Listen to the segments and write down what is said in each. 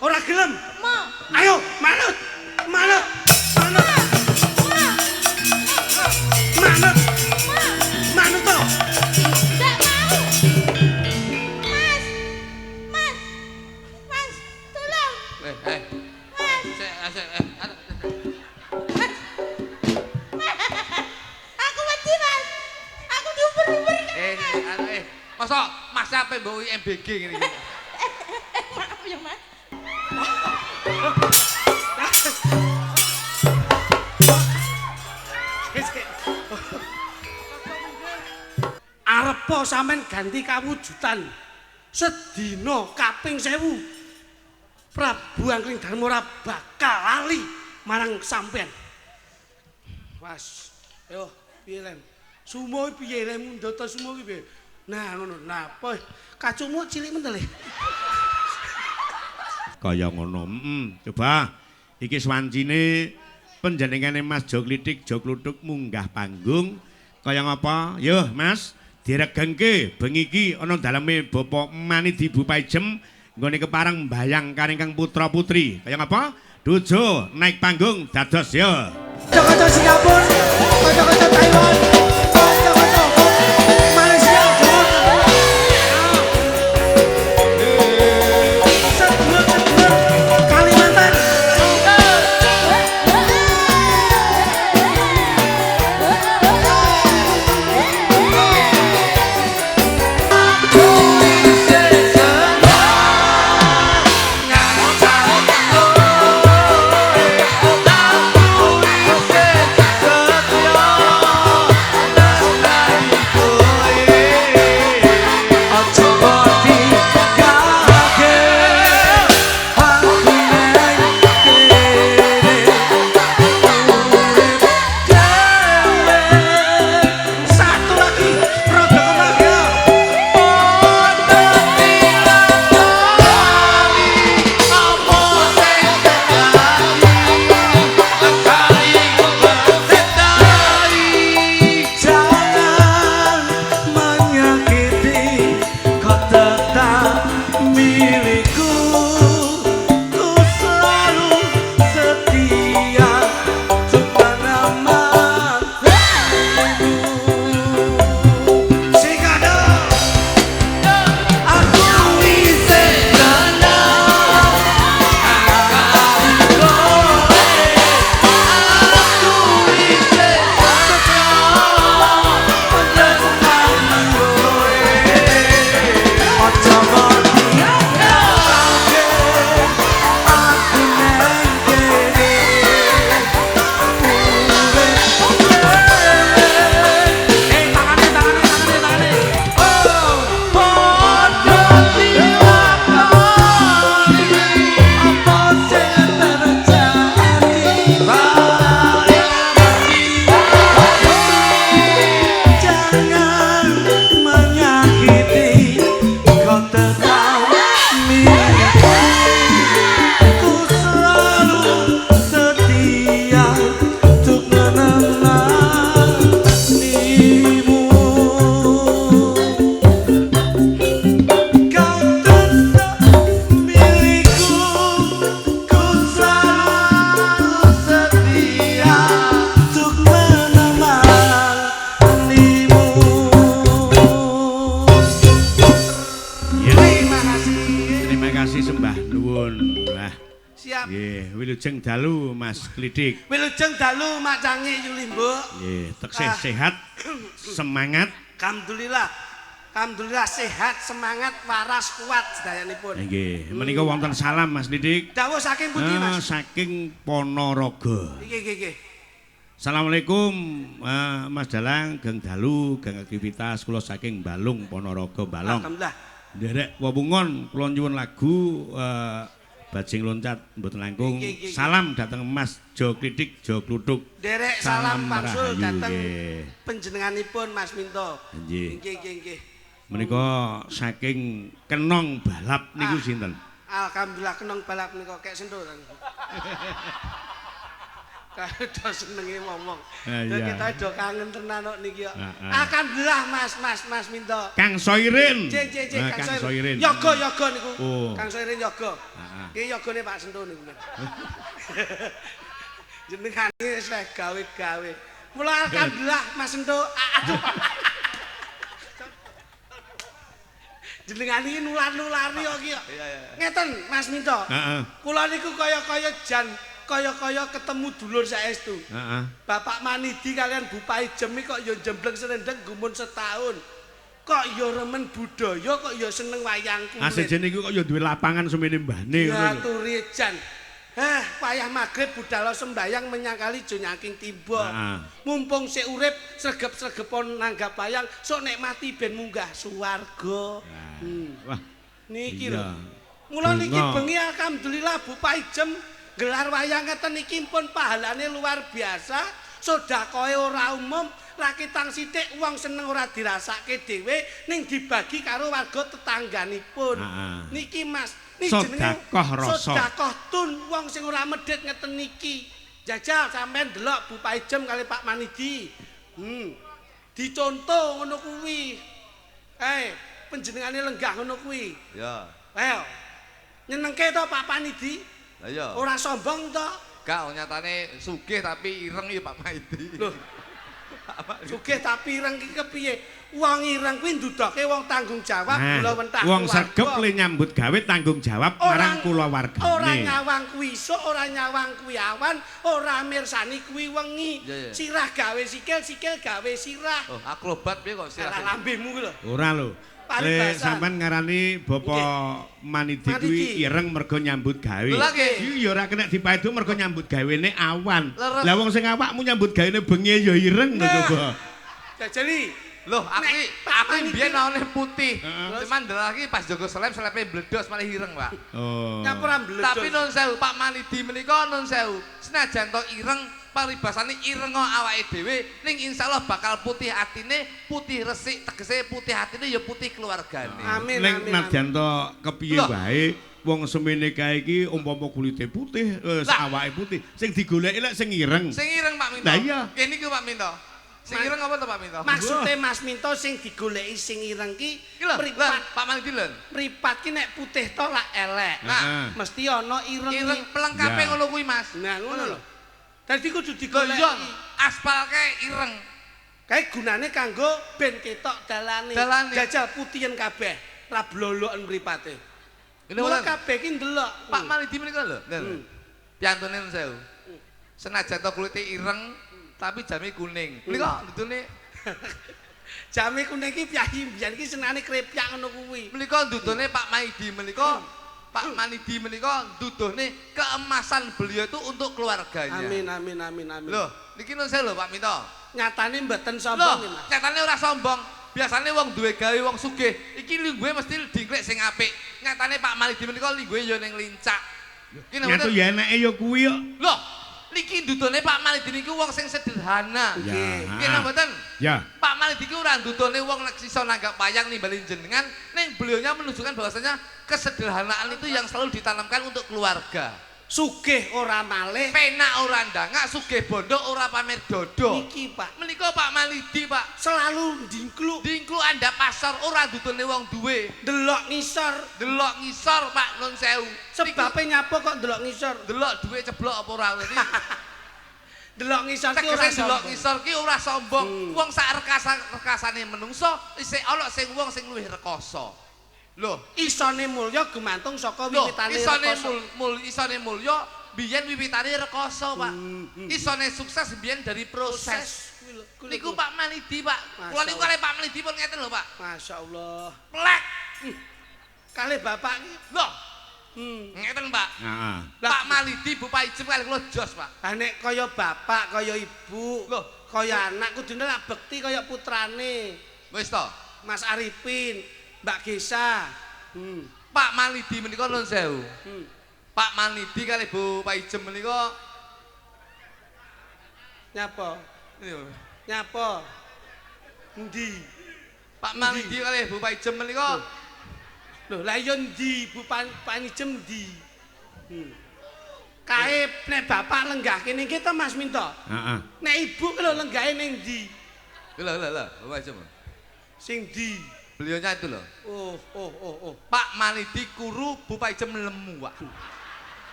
Ora gelem. Mo. Ayo, manut. Manut. Manut. Manut. Manut to. Ndak mau. Mas. Mas. Mas, tolong. Mas. Aku wedi, Mas. Aku diuber-uber. Masa Mas apa mbok MBG ngene iki? Maaf ya, Mas. Arepa sampean ganti kawujudan. Sedina kaping 1000. Prabu Angkring Darma ora bakal lali marang sampean. Was, yo piye lem? Sumo piye lem ndata sumo ki piye? Nah ngono. Nah, apa kacumu cilik mentel. Kaya ngono. Coba iki swancine panjenengane Mas Jo Klitik Jo Kluthuk munggah panggung kaya ngapa? Yo Mas, diregengke bengi iki ana daleme Bapak Manidi Bupaijem nggone kepareng mbayang karingkang putra-putri. Kaya ngapa? Dujo naik panggung dados yo. Kocok Singapura, kocok Taiwan, kocok Malaysia, sedulur Kalimantan. Wilujeng dalu Mas Klitik. Wilujeng dalu Mak Cangi Yulimbo. Nggih, teksih sehat, semangat. Alhamdulillah. Alhamdulillah sehat, semangat, waras, kuat sedayanipun. Nggih, menika wonten salam Mas Klitik. Dawuh saking pundi Mas? Saking Ponorogo. Nggih. Assalamualaikum Mas Dalang, gang dalu, gang aktivitas kula saking Balung Ponorogo Balong. Alhamdulillah. Nderek wewungan kula nyuwun lagu Bajing Loncat mboten langkung. Salam dateng Mas Jo Klitik Jo Kluthuk. Derek salam wangsul dateng panjenenganipun Mas Minto. Nggih. Menika saking Kenong Balap niku sinten? Alhamdulillah Kenong Balap menika kek sentul. Kado senenge ngomong. Iya. Kita do kangen tenan kok niki kok. Heeh. Alhamdulillah Mas minta. Kang Soirin. Cek Kang Soirin. Yoga niku. Oh. Kang Soirin yoga. Heeh. Iki yogane Pak Sento niku. Jenengane wis gawe-gawe. Mula alhamdulillah Mas Sento. Aduh. Jenengane iki nular-nulari kok iki. Iya. Ngeten Mas Minto. Heeh. Kula niku kaya-kaya jan kaya-kaya ketemu dulur saestu. Heeh. Bapak Manidi kalian Bu Paijem iki kok ya jembleng serendeng gumun setahun. Kok ya remen budaya, kok ya seneng wayang kulit. Asejene iku kok ya duwe lapangan semene mbane Ya ngono. turi jan. Wayah magrib budal sembayang menyangkali jo nyaking timba. Heeh. Mumpung sik urip sregep-sregepon nanggap wayang, sok nikmati ben munggah swarga. Wah, Niki iya. lho. Mula niki Bunga. bengi alhamdulillah Bu Paijem gelar wayang ngeten iki pun pahalane luar biasa. Sedakoe ora umum, rakitang sithik wong seneng ora dirasake dhewe ning dibagi karo warga tetangganipun. Niki Mas, niki jenenge Sedekah rasa. sedekah tun wong sing ora medhit ngeten niki. Jajal sampean delok Bu Paijem kali Pak Manidi. Dicontoh ngono kuwi. Penjenengane lenggah ngono kuwi. Ya. Ayo. Nyenengke to Pak Panidi? Lah iya. Ora sombong to? Gak nyatane sugih tapi ireng ya Pak Maidi. Loh. Sugih tapi ireng iki kepiye? Wong ireng kuwi ndudoke wong tanggung jawab kula wentah. Wong sregep le nyambut gawe tanggung jawab marang kulawargane. Ora nyawang kuwi isuk, ora nyawang kuwi awan, ora mirsani kuwi wengi. Iya. Sirah gawe sikil, sikil gawe sirah. Oh, akrobat piye kok Salah sirah. lambemu kuwi lho. Ora lho. Le Paribasan. sampean ngarani Bapak Manidi kuwi ireng mergo nyambut gawe. Lha nggih. Iki ya ora kena dipaedu mergo nyambut gawene awan. Leres. Lah wong sing awakmu nyambut gawene bengi ya ireng lho Nah. coba. Jajali. Loh, aku mbiyen awalnya putih. Heeh. Cuman ndelok iki pas jogo selepe bledos malah ireng, Pak. Oh. Nyapura mbledos. Tapi nun sewu Pak Manidi menika nun sewu. Senajan to ireng paribasane ireng kok awake dhewe ning insyaallah bakal putih atine, putih resik tegese putih atine ya putih keluargane. Amin, Ning amin, nadyan to kepiye Loh. wae wong semene kae iki umpama kulite putih, Lah. awake putih, sing digoleki lek sing ireng. Sing ireng Pak Minto. Lah iya. Kene iki Pak Minto. Sing ireng apa to Pak Minto? Maksude Mas Minto sing digoleki sing ireng ki Iki lho, Pak Manidi lho. mripat ki nek putih to lak elek. Nah, Mesti ana ireng. ireng pelengkape Ya. ngono kuwi, Mas. Nah, ngono lho. Dadi kudu Lho digoleki. iya, aspalke ireng. Kae gunane kanggo ben ketok dalane. Dalane. Jajal putihen kabeh. Ra bloloken mripate. Ini Mula wonten. kabeh ki ndelok. Pak Manidi menika lho. Hmm. Piantune nun sewu. Senajan to kulite ireng tapi jame kuning. Menika dudune Jame kuning ki piyayi mbiyen ki senane krepyak ngono kuwi. menika dudune Pak Maidi menika Pak Manidi menika duduhne keemasan beliau itu untuk keluarganya. Amin amin amin amin. Loh, niki nun sewu lho Pak Minto. Nyatane mboten Loh, sombong iki, Mas. nyatane ora sombong. Biasane wong duwe gawe wong sugih, iki lingguhe mesti dingklek sing apik. Nyatane Pak Manidi menika lingguhe ya ning lincak. Iki Nyatu ya enake ya kuwi kok. Loh, niki dudune Pak Manidi niku wong sing sederhana. Ya. Nggih napa mboten? Ya. Pak Manidi ku ora dudune wong nek iso nanggap wayang nimbalin jenengan, ning beliaunya menunjukkan bahwasanya kesederhanaan itu yang selalu ditanamkan untuk keluarga. Sugih ora malih. Penak ora ndangak, sugih bondo ora pamer dodo. Niki, Pak. Menika Pak Manidi, Pak. Selalu dingkluk, Dingklu anda pasar ora dudune wong duwe. delok ngisor. Delok ngisor Pak nun sewu. Sebabe nyapa kok delok ngisor? Delok duwe ceblok apa ora ngerti. Delok ngisor ki ora Tegese delok sombong. ngisor ki ora sombong. Wong sak rekasane menungso isih ana sing wong sing luwih rekoso. Lho, Isone mulya gumantung saka lho, wiwitane isone rekoso. isone mulya biyen wiwitane rekoso, Pak. Isone sukses biyen dari proses. Niku Pak Manidi, Pak. Kula niku kali Pak Manidi pun ngeten lho, Pak. Masyaallah. Plek. Kali bapak ki. Loh, ngeten, Pak. Heeh. Pak Manidi Bu Paijem kali kula jos, Pak. Ha nek kaya bapak, kaya ibu, Loh. kaya anak kudune lak bekti kaya putrane. Wis to. Mas Arifin, Mbak Gesa. Pak Manidi menika nun sewu. Hmm. Pak Manidi kali Bu Paijem menika Nyapa? Nyapa? Endi? Pak Manidi kali Bu Paijem menika Lho, la iya endi Bu Panijem endi? Kae lenggahe nek bapak lenggah kene iki to Mas Minto. Heeh. Nek ibu ki lho lenggahe ning ndi? Lah, Bapak Jem. Sing ndi? Beliaunya itu loh. Oh. Pak Manidi kuru, Bapak Jem lemu, Pak.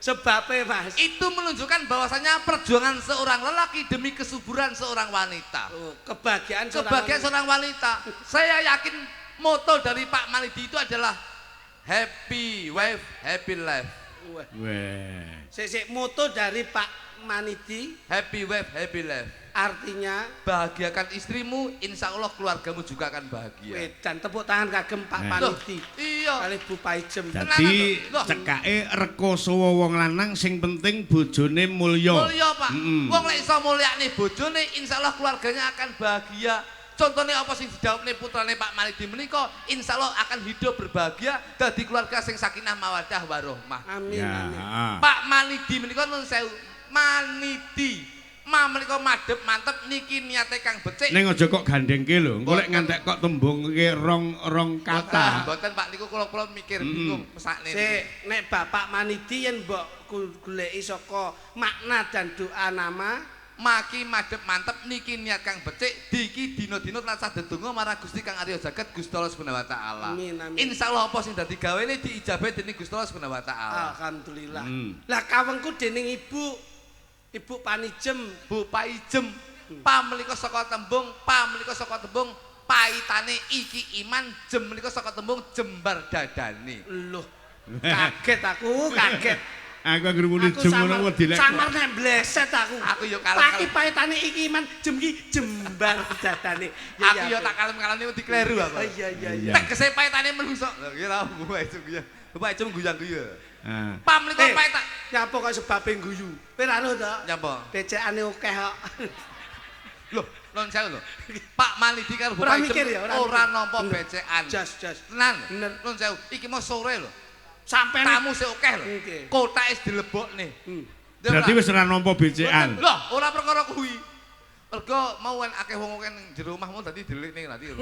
Sebabnya Mas. Itu menunjukkan bahwasanya perjuangan seorang lelaki demi kesuburan seorang wanita. Oh, kebahagiaan Seorang wanita. Saya yakin moto dari Pak Manidi itu adalah happy wife, happy life. Weh. Sik moto dari Pak Manidi Happy wife, happy life. artinya Bahagiakan istrimu, insya Allah keluargamu juga akan bahagia. dan tepuk tangan kagem Pak Manidi. Iya. Kali Bu Paijem. Dadi cekake rekoso wong lanang sing penting bojone mulya. Mulya, Pak. Wong lek iso mulyakne bojone, insyaallah keluarganya akan bahagia. Contohnya apa sing dijawabne putrane Pak Manidi menika, insyaallah akan hidup berbahagia dadi keluarga sing sakinah mawaddah warahmah. Amin. Ya. Amin. Pak Manidi menika nun sewu. Manidi. Menika madhep mantep niki niate Kang becik. Ning aja kok gandengke lho, engko lek ngantek kok tembungke rong kata. Mboten Pak niku kula mikir bingung mesakne. Sik nek Bapak Manidi yen mbok goleki saka makna dan doa nama maki madhep mantep niki niat Kang becik diki dina-dina tansah ndedonga marang Gusti Kang Arya Jagat Gusti Allah Subhanahu wa taala. Amin. Insyaallah apa sing dadi gawene diijabahi dening Gusti Allah Subhanahu wa taala. Alhamdulillah. Lah kawengku dening Ibu Panijem, Bu Paijem, pamlika saka tembung, paitane iki iman, jem menika saka tembung jembar dadane. Loh. Kaget aku, kaget. Aku anggere muni jem ngono wedi lek. Samar nek bleset aku. Aku yo kalem. Paki paitane iki iman, jem ki jembar dadane. Aku yo tak kalem-kalem wedi kleru aku. Iya. Tegese paitane menungso. Lho iki ra Bu Paijem guyu. Bu Paijem guyang-guyu. Ah. Pamlika paitan. Nyapa kok sebabe guyu? Kowe ra to? Nyapa? Becekane akeh kok. Loh, non sewu lho. Pak Manidi karo Bu Ora Paijem mikir ya, ora nampa becekan. Jas. Tenan. Bener. Non sewu, iki mau sore lho. Sampai Tamu sik akeh lho. Nggih. Kotake wis dilebokne. Berarti wis ora nampa becekan. Loh, ora perkara kuwi. Mergo mau akeh wong akeh ning jero omahmu dadi delikne nanti.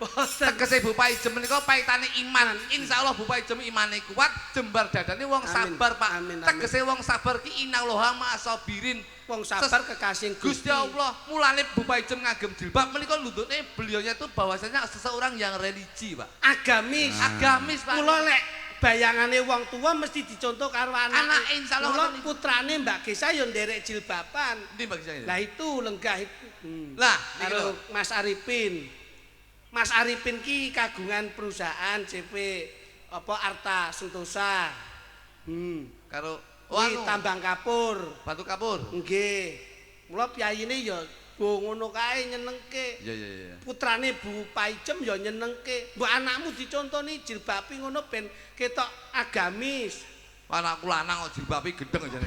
Tegese Bu Paijem menika paitane iman. Insyaallah Bu Paijem imane kuat, jembar dadane wong sabar, Pak. Amin. Tegese wong sabar ki innallaha ma'asabirin. Wong sabar kekasih Gusti Allah. Mulane Bu Paijem ngagem jilbab menika lututnya beliaunya itu bahwasanya seseorang yang religi, Pak. Agamis. Agamis, Pak. Kula lek bayangane wong tua mesti dicontoh karo anak. Anak insyaallah kula putrane Mbak Gesa yo nderek jilbaban. Ndi Mbak Gesa? Lah itu lenggah itu. Lah, Karo Mas Arifin. Mas Arifin ki kagungan perusahaan CP apa Arta Sentosa. Karo Kuwi tambang kapur. batu kapur. Nggih. Mula piyayine ya go ngono kae nyenengke. Iya. Putrane Bu Paijem ya nyenengke. Mbok anakmu dicontoni jilbabi ngono ben ketok agamis. Anakku lanang kok jilbabe gedeng aja.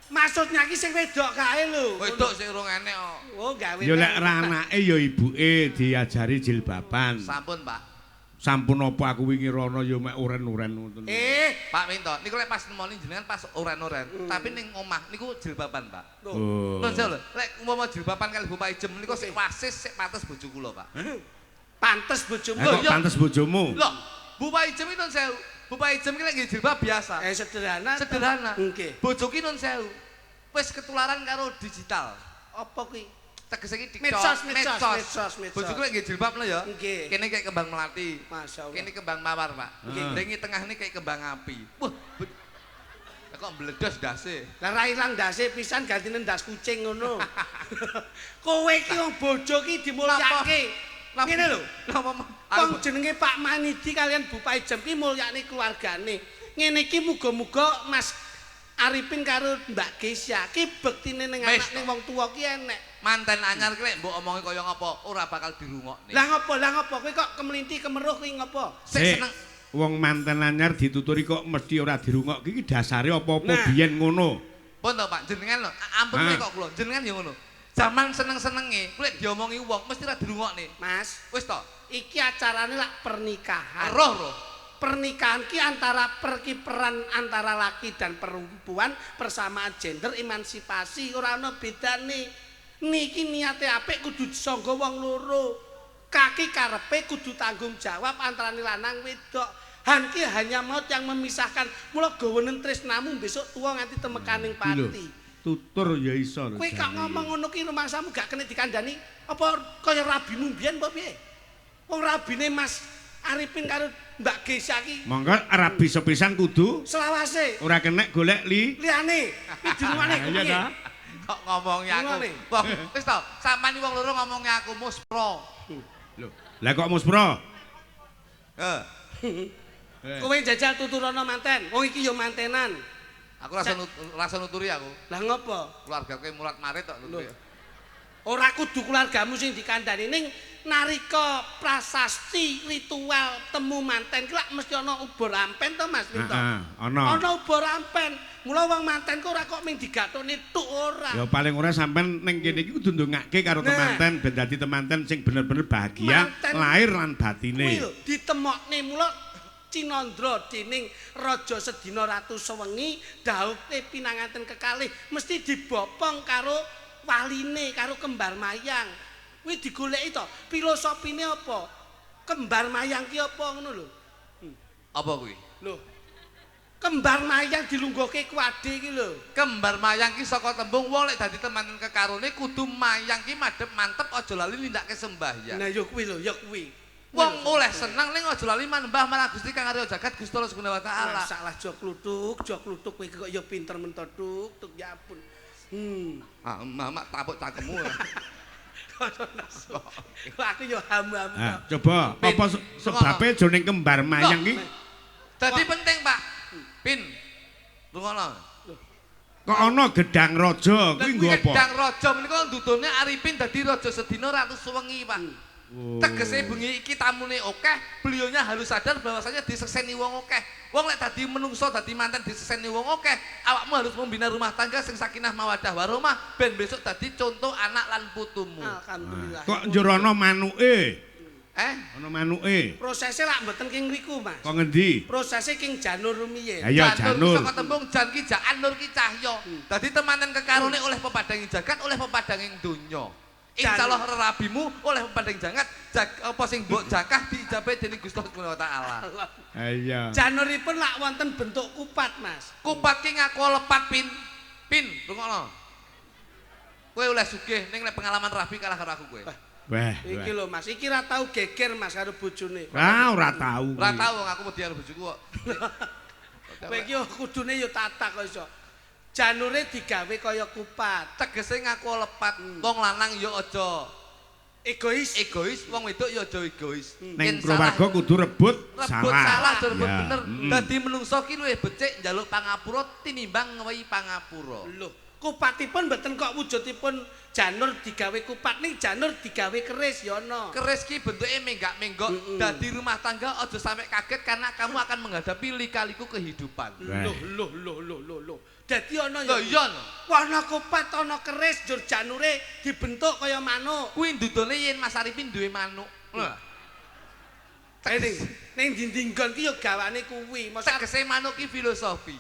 Maksudnya ki sing wedok kae lho. Wedok sing urung enek kok. Oh, gawe. Ya lek ra anake ya ibuke diajari jilbaban. Sampun, Pak. Sampun apa aku wingi rono ya mek uren-uren ngoten. Pak Minto, niku lek pas nemoni jenengan pas oren-oren, tapi ning omah niku jilbaban, Pak. Oh. Lho, lho, lek umpama jilbaban kali Bu Paijem niku sik wasis, sik pantes bojo kula, Pak. Pantes bojomu. Kok pantes bojomu? Lho, Bu Paijem itu sewu. Bu Paijem ki lek nggih jilbab biasa. Sederhana. Sederhana. Nggih. Bojo ki nun sewu. Wis ketularan karo digital. Apa kuwi? Tegese ki Medsos. Bojo ki lek nggih jilbab lho ya. Nggih. Kene kayak kembang melati. Masyaallah. Kene kembang mawar, Pak. Ringi tengah ini kayak kembang api. Wah, kok mbledos dase. Lah ra ilang ndase pisan gantine ndas kucing ngono. Kowe ki wong bojo ki dimulyake. Ngene lho. Wong jenenge Pak Manidi kalian Bu Paijem ki mulyakne keluargane. Ngene iki muga-muga Mas Arifin karo Mbak Gesya ki bektine ning anak ning wong tuwa ki enek. Manten anyar ki lek mbok omongi kaya ngapa ora bakal dirungokne. Lah ngopo kowe kok kemelinti kemeruh kuwi ngopo? Sik seneng Wong manten anyar dituturi kok mesti ora dirungok iki dasare apa-apa biyen ngono. pun to Pak, jenengan lho, ampun kok kula, jenengan ya ngono. Zaman seneng-senenge, lek diomongi wong mesti ora dirungokne. Mas, Wis to. iki acarane lak pernikahan. Roh. Pernikahan ki antara perkiperan antara laki dan perempuan persamaan gender emansipasi ora ana bedane. Niki niate apik kudu disangga wong loro. Kaki karepe kudu tanggung jawab antarane lanang wedok. Han ki hanya maut yang memisahkan. Mula gawenen tresnamu besok tua nganti temekaning pati. Tutur ya iso. Kowe kok ngomong ngono ki rumangsamu gak kena dikandani apa kaya rabimu mbiyen apa piye? Wong rabine Mas Arifin karo Mbak Gesya ki. Monggo rabi sepisan kudu Selawase. ora kena golek Liyane. Pidunane Iya ta? Kok ngomongnya aku. Ngomongane. Wong wis to, sampean iki wong loro ngomongnya aku muspro. Lho, lah kok muspro? Heeh. Kowe jajal tuturana manten. Wong iki ya mantenan. Aku rasa nuturi aku. Lah ngopo? Keluarga kowe murat marit tok nuturi. Ora kudu keluargamu sing dikandani ning narika prasasti ritual temu manten ki lak mesti ana ubur ampen to Mas Minto. Ana. Ana ubur ampen. Mula wong manten ku ora kok ming digathoni tuk ora. Ya paling ora sampean ning kene iki kudu ndongake karo Nah. temanten ben dadi temanten sing bener-bener bahagia Manten. lahir lan Kuwi batine. lho ditemokne mula Cinandra dening Raja Sedina Ratu Sewengi dhawuhe pinanganten kekalih mesti dibopong karo waline karo kembar mayang. Kuwi digoleki to, filosofine apa? Kembar mayang ki apa ngono lho. Apa kuwi? Lho. Kembar mayang dilungguhke kuwade iki lho. Kembar mayang ki saka tembung wong lek dadi teman kekarone kudu mayang ki madhep mantep aja lali nindakake sembahyang. Nah ya kuwi lho, ya kuwi. Wong oleh seneng ning aja lali manembah marang Gusti Kang Arya Jagat Gusti Allah Subhanahu wa taala. Salah jok kluthuk kowe kok ya pinter men to tuk ya ampun. Ah, mamak tapuk cangkemmu. Aku yo ham-ham. Ah, coba apa sebabe jroning kembar mayang ki Dadi penting, Pak. Pin. Lungono. kok ana gedang raja kuwi nggo apa? Gedang raja menika ndudune Arifin dadi Raja Sedina Ratu Sewengi, Pak. Tegese bengi iki tamune akeh, beliaunya harus sadar bahwasanya diseseni wong akeh. Wong lek dadi menungso dadi manten diseseni wong akeh, awakmu harus membina rumah tangga sing sakinah mawaddah warahmah ben besok dadi contoh anak lan putumu. Alhamdulillah. Kok njero ana manuke? Ana manuke. Prosese lak mboten king mriku, Mas. Kok ngendi? Prosese king janur rumiyin. Ayo janur. Saka tembung jan ki jaan nur ki cahya. Dadi temanen kekarone oleh pepadanging jagat, oleh pepadanging donya. Insyaallah rabimu oleh pepadang jagat apa sing mbok jakah diijabahi dening Gusti Allah Subhanahu wa taala. Ayo. Januripun lak wonten bentuk kupat, Mas. Kupat ki ngaku lepat pin. Pin, rungokno. Kowe oleh sugih ning lek pengalaman rabi kalah karo aku kowe. Wah. Iki lho, Mas. Iki ra tau geger, Mas, karo bojone. Ah, ora tau. Ora tau wong aku wedi karo bojoku kok. Kowe iki yo kudune yo tatak kok iso. Janure digawe kaya kupat. Tegese ngaku lepat. Wong lanang ya aja Egois. egois, wong wedok ya aja egois. Ning keluarga kudu rebut rebut salah, aja rebut Ya, bener. Dadi menungso ki luwih becik njaluk pangapura tinimbang ngewehi pangapura. Lho, kupatipun mboten kok wujudipun janur digawe kupat ning janur digawe keris ya ana. Keris ki bentuke menggak-menggok. Dadi rumah tangga aja sampai kaget karena kamu akan menghadapi lika-liku kehidupan. Loh. Dadi ana Lho ya. iya. Ana kupat, ana keris, jur janure dibentuk kaya manuk. Kuwi ndudone yen Mas Arifin duwe manuk. Lah. Ning dindinggon ki ya gawane kuwi. Masa Tegese manuk ki filosofi.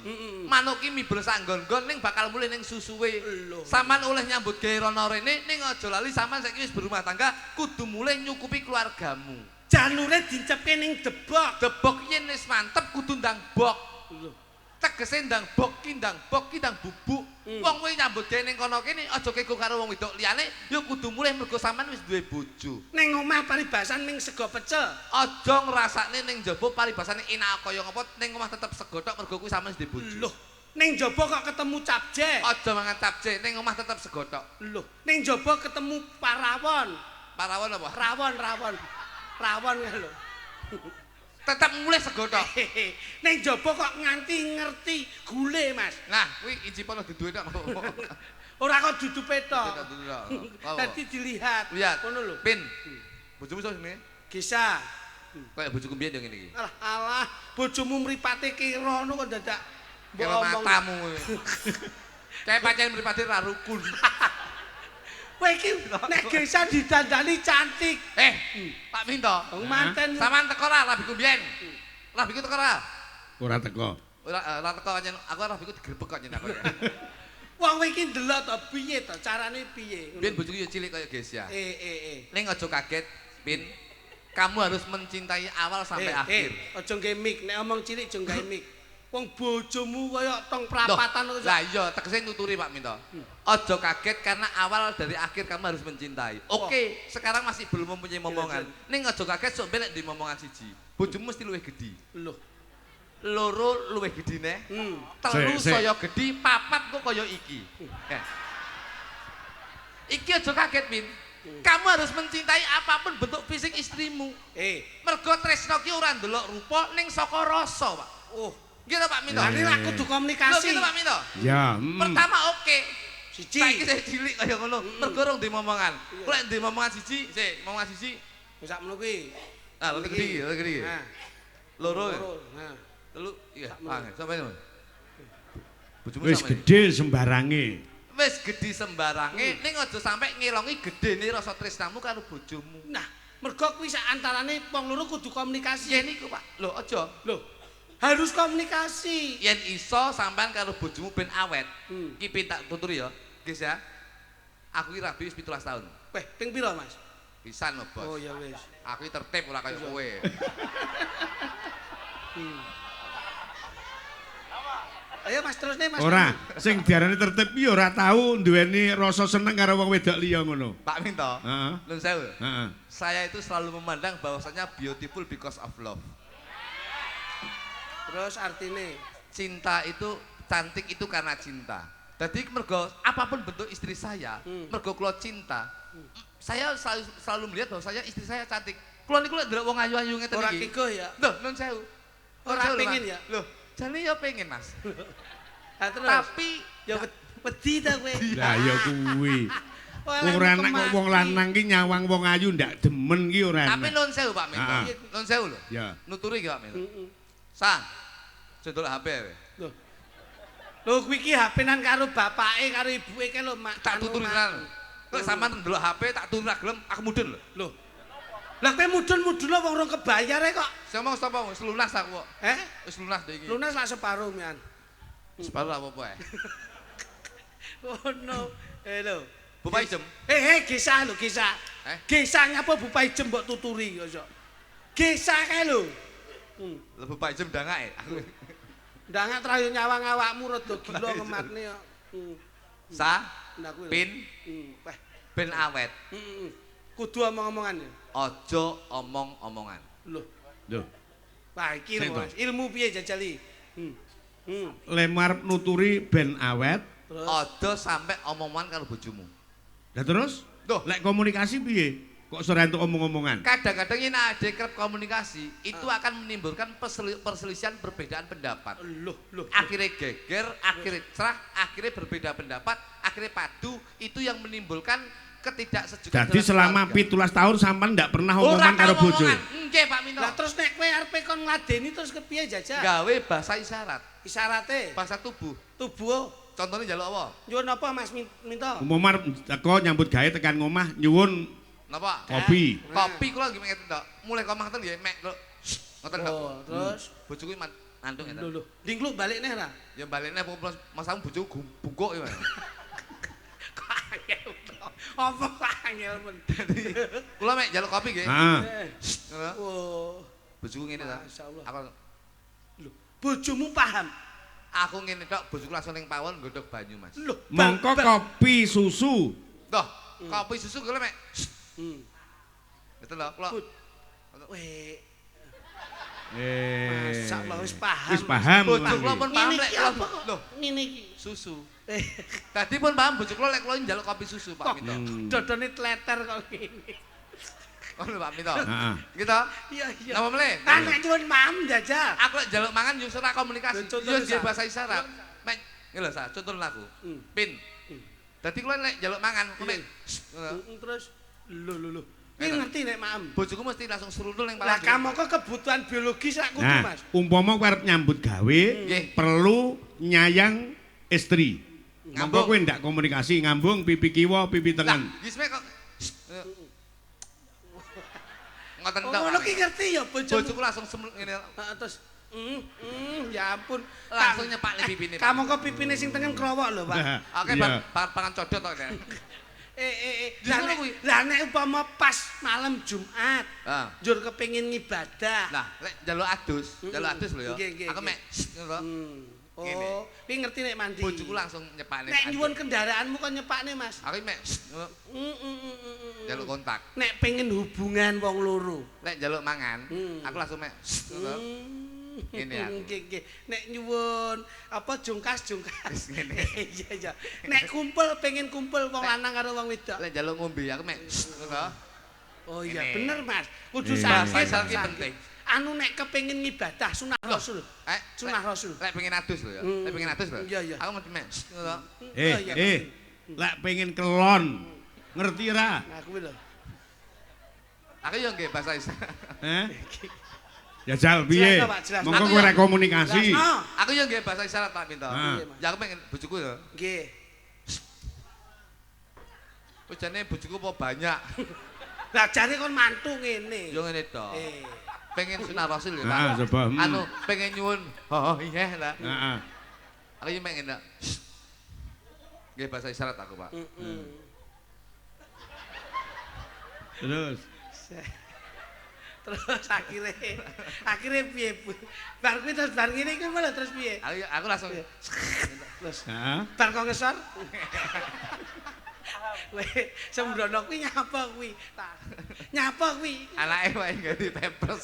Manuk ki miber sanggon-gon ning bakal mulih ning susuwe. Lho. Saman oleh nyambut gawe rono rene ning aja lali sampean saiki wis berumah tangga kudu mulih nyukupi keluargamu. janure dicepke ning debok. Debok yen wis mantep kudu ndang bok. Lho. Tegese ndang bok ki ndang bubuk. Wong kowe nyambut gawe ning kono kene aja kego karo wong wedok liyane ya kudu mulih mergo sampean wis duwe bojo. Ning omah paribasan ning sego pecel. Aja ngrasakne ning jaba paribasane enak kaya ngapa ning omah tetep sego tok mergo kuwi sampean wis duwe bojo. Loh, ning jaba kok ketemu capje. Aja mangan capce ning omah tetep sego tok. Loh, ning jaba ketemu parawon. Parawon apa? Rawon kan lho. Tetep mulih sego tok. Ning jaba kok nganti ngerti gule, Mas. Nah, kuwi ijipane duduhe tok. Ora kok dudupe tok. Dadi Dadi dilihat. lihat. Ngono lho. Pin. Bojomu iso ngene. Kisah. Kayak bojoku mbiyen yo ngene iki. Alah, bojomu mripate kira ngono kok dadak mbok Kaya omong. matamu. Kayak pancen mripate ra rukun. Kowe iki nek gesa didandani cantik. Pak Minto. Wong manten. Saman teko ra rabiku mbiyen. Rabiku teko ra? Ora teko. Ora teko pancen aku rabiku digrebek kok nyen aku. Wong kowe iki ndelok to piye to carane piye? Mbiyen bojoku yo cilik kaya Gesya. Ning aja kaget, Pin. kamu harus mencintai awal sampai akhir. Aja nggae mik, nek omong cilik aja nggae mik. Wong bojomu kaya tong prapatan kok. Lah iya, tegese nuturi Pak Minto. Aja kaget karena awal dari akhir kamu harus mencintai. Oke, sekarang masih belum mempunyai momongan. Ning aja kaget sok nek di momongan siji. Bojomu mesti luwih gedhi. Loh. Loro luwih gedine. Telu Sik. saya gedhi, papat kok kaya iki. Iki aja kaget, Min. Kamu harus mencintai apapun bentuk fisik istrimu. Mergo tresno ki ora ndelok rupa ning saka rasa, Pak. Oh, Gitu Pak Minto. ini lah kudu komunikasi. Gitu Pak Minto. Ya, Pertama oke. Siji. Saiki saya cilik kaya ngono. Mergo rong di momongan. Kok lek di momongan siji, momongan siji. Wis sak ngono kuwi. Ah, lho gede, lho gede. Nah, Loro. Nah, Telu, iya. Sampai ngono. Bojomu wis sampe. gede sembarange. Wis gedhi sembarange ning aja sampe ngelongi gedene rasa tresnamu karo bojomu. nah, mergo kuwi sak antarane wong loro kudu komunikasi. Yen iku Pak. Lho aja. Loh, harus komunikasi. Yen iso sampean karo bojomu ben awet. Hmm. Ki tak tuturi ya, guys ya. Aku ki rabi wis 17 tahun. Weh, ping pira, Mas? Pisan lho, Bos. Oh ya wis. Aku ki tertib ora kaya kowe. Ayo Mas terus nih Mas. Ora, sing diarani tertib ya ora tau duweni rasa seneng karo wong wedok liya ngono. Pak Minto. Heeh. Nun sewu. Heeh. Saya itu selalu memandang bahwasanya beautiful because of love. Terus artine Cinta itu cantik itu karena cinta. Jadi mergo apapun bentuk istri saya, mergo kula cinta, saya selalu melihat bahwasanya istri saya cantik. Kula niku lek ndelok wong ayu-ayu ngeten ora iki. kiko ya. Loh, nun sewu. Ora Nun sewu lho, pengen Mas. ya? Loh, jane ya pengen, Mas. Ah, terus. Tapi Ya wedi ta kowe. Lah ya kuwi. Wah, Ora lemu nek kok kemaki. wong lanang ki nyawang wong ayu ndak demen ki ora. tapi nun sewu Pak Minto. Ah. Nun sewu lho. Ya. Nuturi ki Pak Minto. Heeh. Sang. Jodol HP we. Loh. Lho kuwi ki HP-nan karo bapake karo ibuke ke lho, Mak. Tak tuturi tenan. Kok sampean ndelok HP tak tuturi ra gelem, aku mudun lho. Loh. Lah kowe mudun-mudun wong rong kebayar e kok. Saya mau sapa wis lunas aku kok. Wis lunas deh iki. Lunas lak separuh mian. Separuh apa-apa ya. Oh no. Lho. Bapak Ijem. Gesah lho, gesah. Gesah nyapa Bapak Ijem mbok tuturi kok. Gesah kae lho. Lho Bapak Ijem ndangake. Ndangat trayo nyawang awakmu rada gila ngematne kok. Sa Ndak kuwi. pin Wah. ben awet. Kudu omong-omongan ya. Aja omong-omongan. Loh. Loh, Wah, iki Sing lho, to. Mas. Ilmu piye jajali? lemar nuturi ben awet. Terus Aja sampe omongan karo bojomu. Lah terus? Loh. Lek komunikasi piye? Kok sore entuk omong-omongan? Kadang-kadang ini ada kerap komunikasi itu akan menimbulkan perselisihan perbedaan pendapat. loh. Akhirnya geger, akhirnya cerah, akhirnya berbeda pendapat, akhirnya padu, itu yang menimbulkan ketidaksejukan. Jadi selama 17 tahun sampean ndak pernah omongan karo bojo. Nggih Pak Minto. Lah terus nek kowe arepe kon ngladeni terus kepiye jajal? Gawe bahasa isyarat, Isyarate bahasa tubuh. tubuh. Contohnya njaluk apa? Nyuwun apa Mas Minto? Umumar teko nyambut gawe tekan ngomah nyuwun Napa? kopi. Kopi kula nggih ngeten tok. Mulai kok ngoten nggih mek kok. Ngoten tok. Oh, terus Bojoku mantuk ngeten. lho. Dingkluk balik neh ra. Ya balikne apa masamu bojoku bungkuk ya. Angel to. Apa angel men. Kula mek njaluk kopi nggih. Ah, Ngono. Oh, Bojoku ngene ta. Masyaallah. Aku lho. Bojomu paham. aku ngene tok, bojoku langsung ning pawon nggodhog banyu, Mas. Lho, mongko kopi susu. Toh, kopi susu kula mek. Betul lho, kula. Weh, Eh. masyaallah wis paham. Wis paham. Bojo kula pun paham Ngene lek iki kula. apa kok? Loh, Ngene iki. susu. Eh, Tadi pun paham bojo kula lek kula njaluk kopi susu, Pak kok Minto. dodone tleter kok ngene. Ngono Pak Minto. Heeh. Gitu. Iya, iya. Napa meneh? Ah, nek nyuwun mam jajal. Aku lek njaluk mangan yo ora komunikasi. Lho, contoh Yo bisa. nggih bahasa isyarat. Mek ngene lho, Sa, contoh aku. Pin. Dadi kula lek njaluk mangan, kula mek ngono. Terus lho. Iki ngerti nek mam. Bojoku mesti langsung serundul ning Lah pawon. kamu kok kebutuhan biologis sak kudu, Nah, Mas. umpama kowe arep nyambut gawe, Nggih. perlu nyayang istri. Mongko Ngambung. kowe ndak komunikasi, ngambung pipi kiwa, pipi Lah, tengen. gisme kok ngoten tok. Ngono ki ngerti ya bojomu. Bojoku langsung ngene Heeh, terus ya ampun. langsung nyepak ning pipine. Pak. Kamu kok pipine sing tengen krowok lho, Pak. Oke, Iya. pangan codot tok. Nek. Lah Ngono kuwi. nek umpama pas malam Jumat, Ah. njur kepengin ngibadah. Nah, lek njaluk adus lho ya. Nggih, nggih, Aku nggih. mek ngono. Ngene. Oh, kuwi ngerti nek mandi. Bojoku langsung nyepakne. Nek nyuwun kendaraanmu kok nyepakne, Mas. Aku mek ngono. Njaluk kontak. Nek pengen hubungan wong loro. Lek njaluk mangan, aku langsung mek ngono. Ngene aku. Nggih. Nek nyuwun apa jungkas-jungkas. Ngene. Iya. Nek kumpul pengen kumpul wong lanang karo wong wedok. Lek njaluk ngombe aku mek ngono. Oh iya, Ngene. bener Mas. Kudu Iya. sakit. Bahasa iki sakit. penting. Anu nek kepengin ngibadah sunah Rasul. Sunah Rasul. Lek pengen adus lho ya. Lek pengen adus lho. Iya. Aku mesti mek ngono. Oh, iya, Lek pengen kelon. Ngerti ra? Nah, kuwi lho. Aku yo nggih bahasa isyarat. Ya jal piye? Jelasno, Pak, jelasno. Monggo Aku kowe ya- rek komunikasi. Jelasno. Aku yo nggih bahasa isyarat Pak Minto. Ah. Ya aku pengen bojoku ya. Nggih. Wis jane bojoku apa banyak. Lah jane kon mantu ngene. Yo ngene to. Eh. Pengen sunah rasul ya Ah, Pak. coba. Anu pengen nyuwun. Oh iya lah. Heeh. Aku yo pengen nak. Nggih bahasa isyarat aku Pak. Terus Terus akhirnya piye Bu? Bar kuwi terus bar ngene iki malah terus piye? Aku langsung Terus heeh. bar kok ngesor. Weh, sembrono kuwi nyapa kuwi? Nyapa kuwi? anake wae ganti pepes.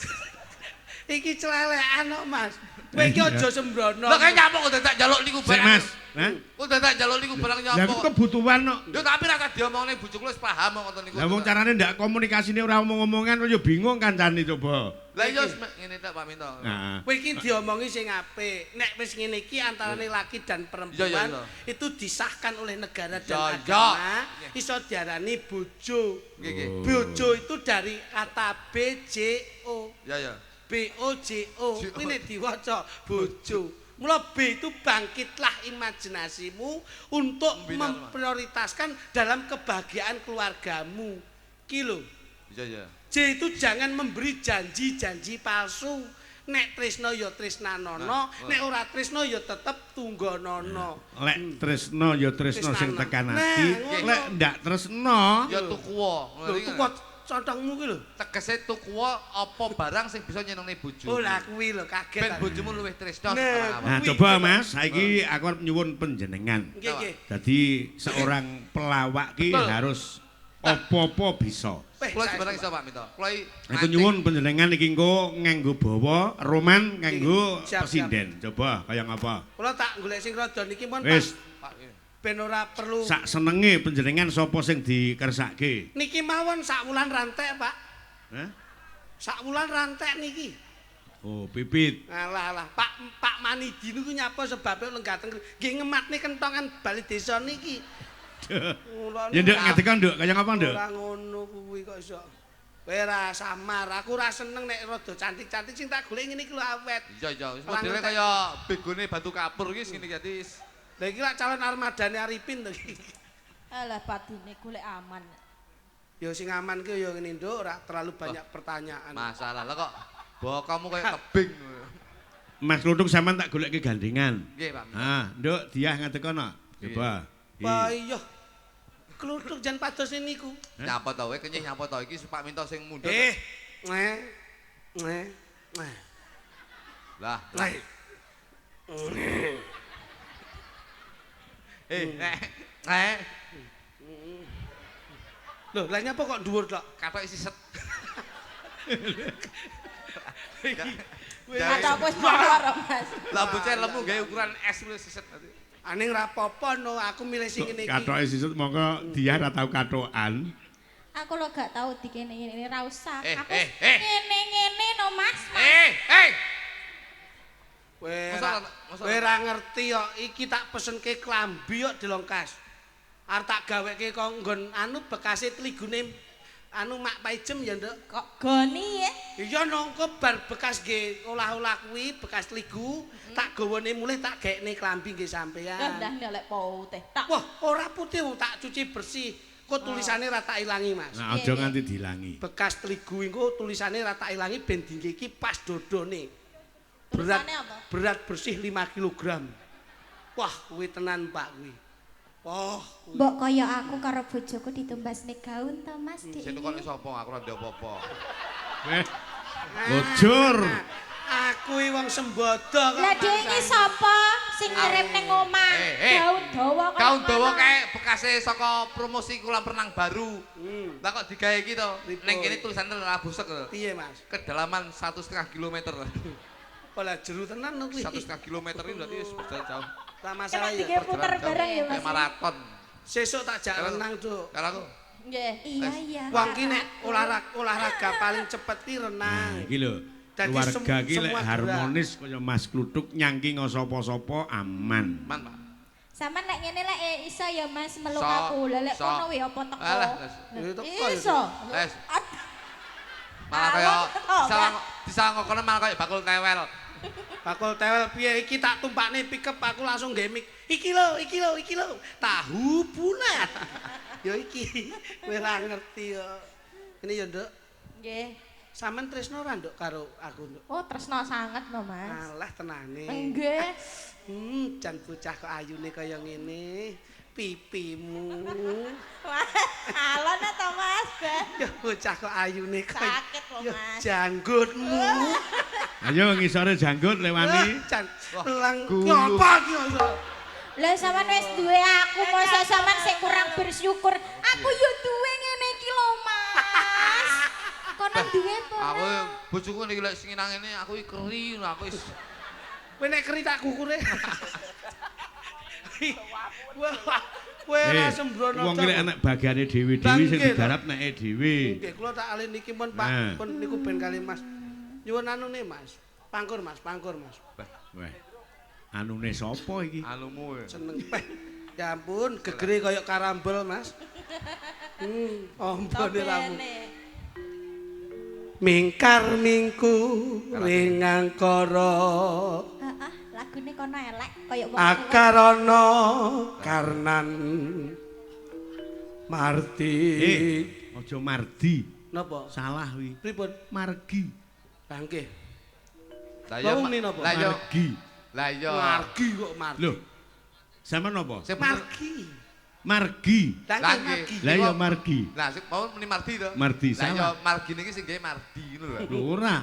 Iki celelekan kok, Mas. Kowe iki aja sembrono. Lah kayak nyapa kok dadak njaluk niku Sik barang. Mas, hah? Kok dadak njaluk niku barang Lah nyapa? ku kebutuhan kok. Yo tapi ra tak diomongne bojoku wis paham kok ngoten niku. Lah wong carane ndak komunikasine ora omong-omongan kok ya bingung kancane coba. Lah iya wis ngene tak Pak Minto. Heeh. Kowe iki diomongi sing apik. Nek wis ngene iki antarane laki dan perempuan Iya. itu disahkan oleh negara Iya, dan iya. agama iso diarani bojo. Nggih nggih. Bojo itu dari kata BJO. Ya ya. BOJO kuwi nek diwaca bojo. Mula B itu bangkitlah imajinasimu untuk Membina, Mas. memprioritaskan dalam kebahagiaan keluargamu. Ki lho. Iya ya. J itu jangan memberi janji-janji palsu. Nek tresno ya tresnanono, Nah, nek ora tresno ya tetep tunggonono. Lek tresno ya tresno sing Tresnano. tekan Nah, ati. ngono. Lek ndak tresno Ya tukuwa. Lho kok contongmu ki lho. Tegese tukuwa apa barang sing bisa nyenengne bojo. Oh lah kuwi lho kaget. Ben aku. bojomu luwih tresno Nah, sekarang apa. Nah, Kuwi, coba coba. Mas, saiki aku arep nyuwun panjenengan. Nggih nggih. Jadi seorang pelawak ki Betul. harus apa-apa bisa. Kula sebenarnya iso Pak Minto. Kula Aku nyuwun panjenengan iki engko nganggo bawa roman nganggo Siap, presiden. Coba kaya ngapa? Kula tak golek sing rada niki pun Wis Pak. ben ora perlu. sak senenge panjenengan sapa sing dikersake. Niki mawon sak wulan rantek, Pak. Hah? Sak wulan rantek niki. Oh, pipit. Alah, Pak Manidi niku nyapa sebabe lenggateng nggih ngematne kentongan bali desa niki. Ya nduk ngadekon nduk kaya ngapa nduk? Ora ngono kuwi kok iso. Kowe ora samar, aku ora seneng nek rada cantik-cantik sing tak golek ngene iki lho awet. Iya. Wis Orang modele ngetek. kaya begone batu kapur iki sing iki wis. Lah iki lak calon armadane Arifin to iki. Alah badine golek aman. Ya sing aman ki ya ngene nduk, ora terlalu banyak pertanyaan. Masalah lah kok bokamu kaya tebing. Mas Kluthuk sampean tak goleke gandengan. Nggih, Pak. Ah, nduk diah ngadekono. Coba. Wah iya. Kluthuk jan padose niku. Nyapa to kowe kenyih nyapa to iki Pak Minto sing mundhut. Ngeh. Lah. Ngeh. Loh, lah nyapa kok dhuwur tok? Katoke siset. Atau apa wis mawar Mas. Lah bocah lemu gawe ukuran es wis siset. Aning ra apa-apa no, aku milih sing ngene iki. Katoke sisut monggo diah ora tau katokan. Aku lo gak tahu dikene-ngene ra usah. Aku eh. ngene-ngene no Mas. Kowe ora ngerti kok, iki tak pesenke klambi kok dilongkas. Arep tak gaweke kok nggon anu bekase tligune anu Mak Paijem ya, Nduk. Kok goni ya? Iya nongko bar bekas nggih olah-olah kuwi bekas tligu, tak gawane mulih tak gekne klambi nggih sampean. Ndah ndolek putih. Tak. Wah, ora putih wong tak cuci bersih. Kok tulisane ra tak ilangi, Mas. Nah, aja nganti dilangi. Bekas tligu engko tulisane ra tak ilangi ben dingge iki pas dodone. Berat Tulisane apa? berat bersih 5 kg. Wah, kuwi tenan Pak kuwi. Oh, Mbok kaya aku karo bojoku ditumbasne gaun to Mas Dik. Sing kok sapa aku ora ndek apa-apa. Bojor. Aku iki wong sembodo kok. Lah Dik iki sapa sing ngirim ning omah? Gaun dawa kok. Gaun dawa kae bekase saka promosi kolam renang baru. Lah kok digawe iki to? Ning kene tulisane ora busek lho. Piye, Mas? Kedalaman 1,5 km. Pola jeru tenan lho kuwi. 1,5 km ini berarti wis berjalan jauh. Tak masalah ya. Iki puter bareng ya Mas. Kayak maraton. Sesuk tak jak renang, Duk. Karo aku. Nggih. Iya. Wong ki nek olahraga paling cepet ki renang. Iki lho. Dadi Keluarga ki lek semua harmonis kaya Mas Kluthuk nyangki sapa-sapa aman. Man, Pak. Sampeyan nek ngene lek iso ya Mas meluk So, aku. Lah lek so. kono ya apa teko? Alah, Ya teko ya. Iso. Les. Malah kaya disangokone malah kaya bakul tewel. Bakul tewel piye iki tak tumpakne pickup aku langsung nggae mic. Iki lho. Tahu bulat. Ya iki kowe ora ngerti yo. Ini ya, Nduk. Nggih. Sampeyan tresno ora, Nduk, karo aku, Nduk? Oh, tresno sanget lho Mas. Alah tenane. Nggih. Jan bocah kok ayune kaya ngene. Pipimu. Wah, alon to Mas. Ya bocah kok ayune kaya. Sakit lho Ya Mas. janggutmu. Ayo ngisore janggut lewani. Jan lang Gulu. ngapa iki iso? Lah sampean wis duwe aku, masa sampean sing kurang bersyukur. Aku yo duwe ngene iki lho Mas. Kono duwe to. Aku bojoku niki lek sing nang ngene aku iki keri aku wis Kowe nek keri tak kukure. Wah, kowe ora sembrono. Wong ki lek anak bagiane dhewe-dhewe sing Bangke, digarap neke dhewe. Nggih, kula tak alih niki pun Nah. Pak, pun niku ben kali Mas. Nyuwun anune Mas. Pangkur Mas. Weh. Anune sapa iki? alumu. Seneng peh. Ya ampun, gegere kaya karambol Mas. Ombone ramu. Mingkar mingku ring angkara. Heeh, lagune kono elek kaya wong Akarana karnan marti. Aja mardi. Napa? Salah wi. Pripun? Margi. Bangke. Lah yo Wong ni napa? lah yo Margi. lah yo Margi kok margi. Lho. Sama napa? sing bener- Margi. Margi. Bangke Lah, margi. Lah ya margi. Lah sing mau muni mardi to. Mardi, Lah yo salah. margi niki sing gawe mardi ngono lho. Lho ora.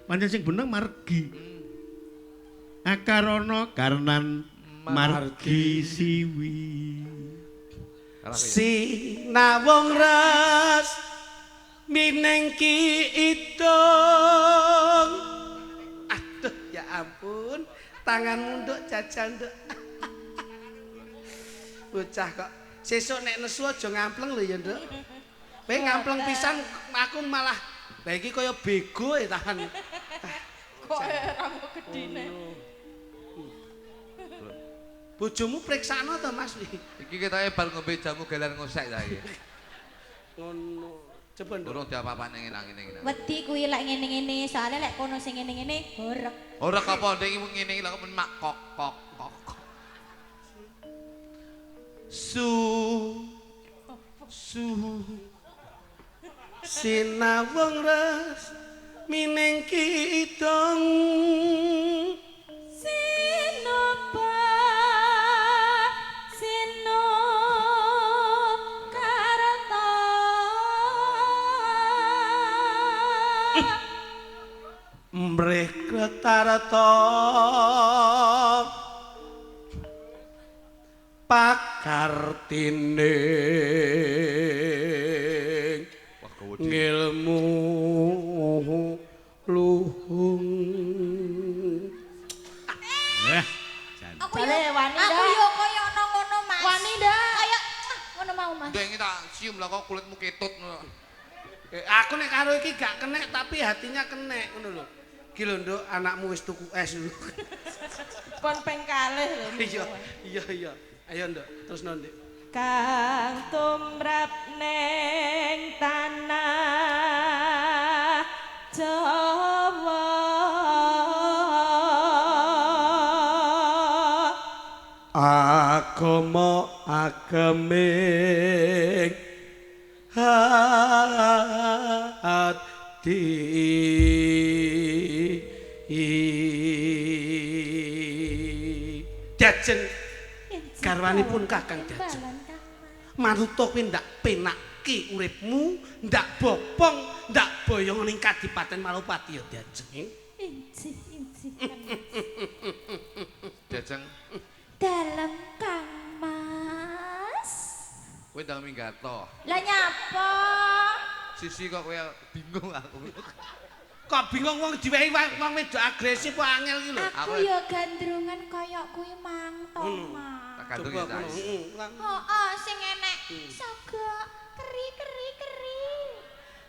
Pancen sing bener margi. Akarana karnan margi siwi. Sinawung ras minengki idung. Aduh ya ampun, tanganmu nduk jajal nduk. Bocah kok sesuk nek nesu aja ngampleng lho ya nduk. Kowe ngampleng pisan aku malah lha iki kaya bego e tahan. kok ramu gedine. Bojomu priksana to Mas? Iki ketoke bar ngombe jamu gelar ngosek ta iki. Ngono. Coba nduk. Durung diapa-apane ngene. Wedi kuwi lek ngene-ngene, soalnya lek kono sing ngene-ngene horeg. Ora apa ndek iki ngene iki lho kok mak kok. Sinawung ras minengki idung. Sinoba sino karata Mrih kretarta pakartine Wah gawedhe. ngilmu luhung. aku yo wani aku yo kaya ana ngono Mas wani ndak kaya ngono mau Mas Ndek iki tak sium lah kok kulitmu ketut ngono. Aku nek karo iki gak kenek tapi hatinya kenek ngono lho. Iki lho Nduk, anakmu wis tuku es lho. kon peng kalih lho Iya. Ayo Nduk, terusno Nduk. kang tumrap neng tanah Jawa Agama ageming hati Jajeng garwanipun Kakang Jajeng. Maruta kuwi ndak penake uripmu, ndak bopong, ndak boyong ning Kadipaten Malopati ya Jajeng. Injih. Jajeng. Dalem Kang Mas. Kowe ndang minggato. Lah nyapa? Sisi kok kowe bingung aku. Kok bingung wong diwehi wong wedok agresif kok angel iki lho. Aku ya gandrungan kaya kuwi mang to, Mas. Tak gandrung ya, Cak. Heeh, sing enek saga keri.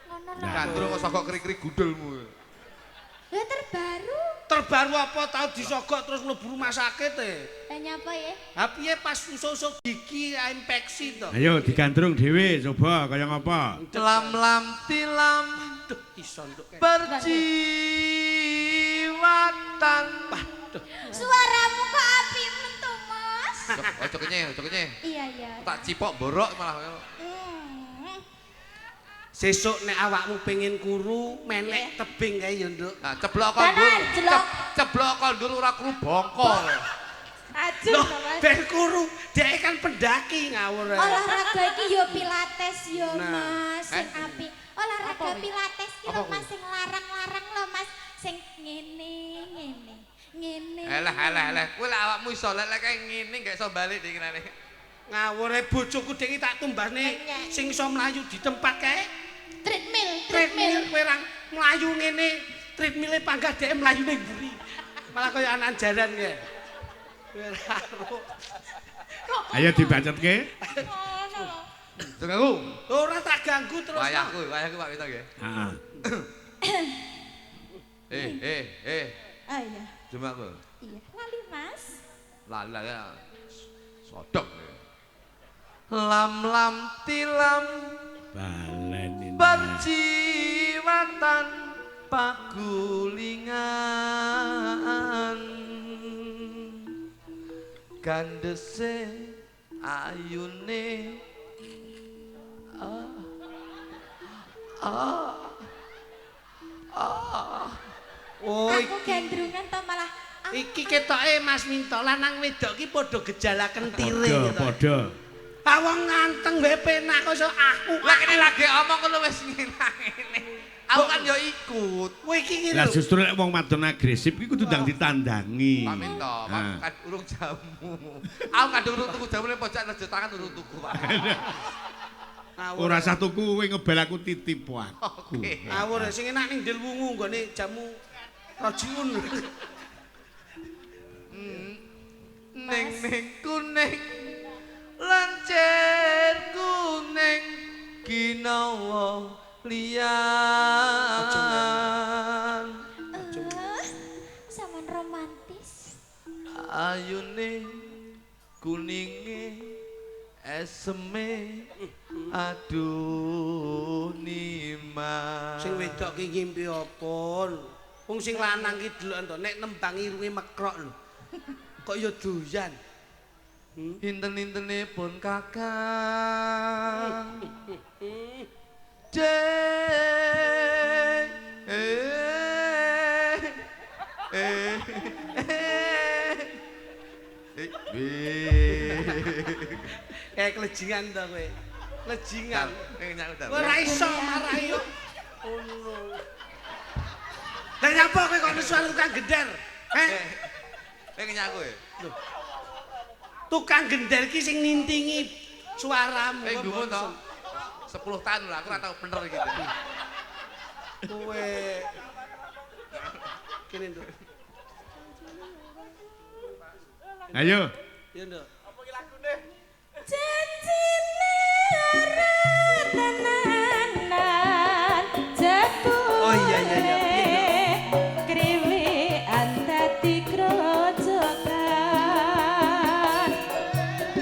Ngono lho. Gandrung kok sokok keri-keri gudulmu. Lah terbaru. Terbaru apa tau disogok terus mlebu rumah sakit Lah nyapa ya? Ha piye pas usuk-usuk gigi infeksi to. Ayo digandrung dhewe coba kaya ngapa? Lam tilam Duh iso nduk. berjiwatan. Waduh. Suaramu kok apik men to, Mas? Ojo kenyeh. Iya. Tak cipok borok malah. Sesuk nek awakmu pengen kuru, menek tebing kae ya, Nduk. Nah, ceblok kondur. Ceblok kondur ora kru bongkol. Ajeng Loh, to, Mas. ben kuru, dhek kan pendaki ngawur. Olahraga iki yo pilates yo, Nah. Mas, sing apik. Olahraga pilates ki lho, Apa Mas, sing larang-larang lho, Mas. Sing ngene. Alah. Kowe lek awakmu iso lek kaya ngene gak iso balik dikirane. Ngawur bojoku dhek iki tak tumbasne sing iso mlayu di tempat kae. Treadmill. Kowe ra mlayu ngene, treadmill-e panggah dhek mlayu ning mburi. Malah kaya anak jaran kae. Kowe ra ro. Ayo dibacetke. Ngono lho. Dengaku. Ora tak ganggu terus. Wayahku Pak Wito nggih. Heeh. Oh iya. Cuma aku. Iya, lali, Mas. Lala ya. Sodok. Lam tilam Balen ini. berjiwatan pagulingan gandese ayune Oh, Aku gandrungan to malah iki ketoke Mas Minto lanang wedok iki padha gejala kentire. Padha. Awang nganteng wae penak kok iso aku. lah kene lagi omong ngono wis ngene. Aku kan yo ikut. Kowe iki ngene Lah lho. justru lek wong wadon agresif iku kudu ndang ditandangi. Pak Minto, Ah. kan urung jamu. Aku kadung urung tuku jamu ning pojok rejo tangan urung tuku, Pak. Ngawur. Ora satu kowe ngebel aku titip aku. Oke. Ngawur sing enak ning Del Wungu nggone jamu Rajiun. Ning kuning lancir kuning ginawa liyan sampean romantis. ayune kuninge eseme aduh nima Sing wedok ki ngimpi apa? Wong sing lanang ki deloken to nek nembang irunge mekrok lho. Kok ya doyan. Inten-intene pun kakang Kayak kelejingan to kowe. Kelejingan. Kowe Ora iso marahi yo. Ngono. Lah nyapa kowe kok suara tukang gender? nyak kowe. Tukang gender ki sing nintingi suaramu. Gumun to. 10 tahun lah aku ora tau bener iki. Kowe kene nduk. Ayo. Ya nduk. Janjine ora tenanan jatuh. Oh iya. Kriwi antati grojokan.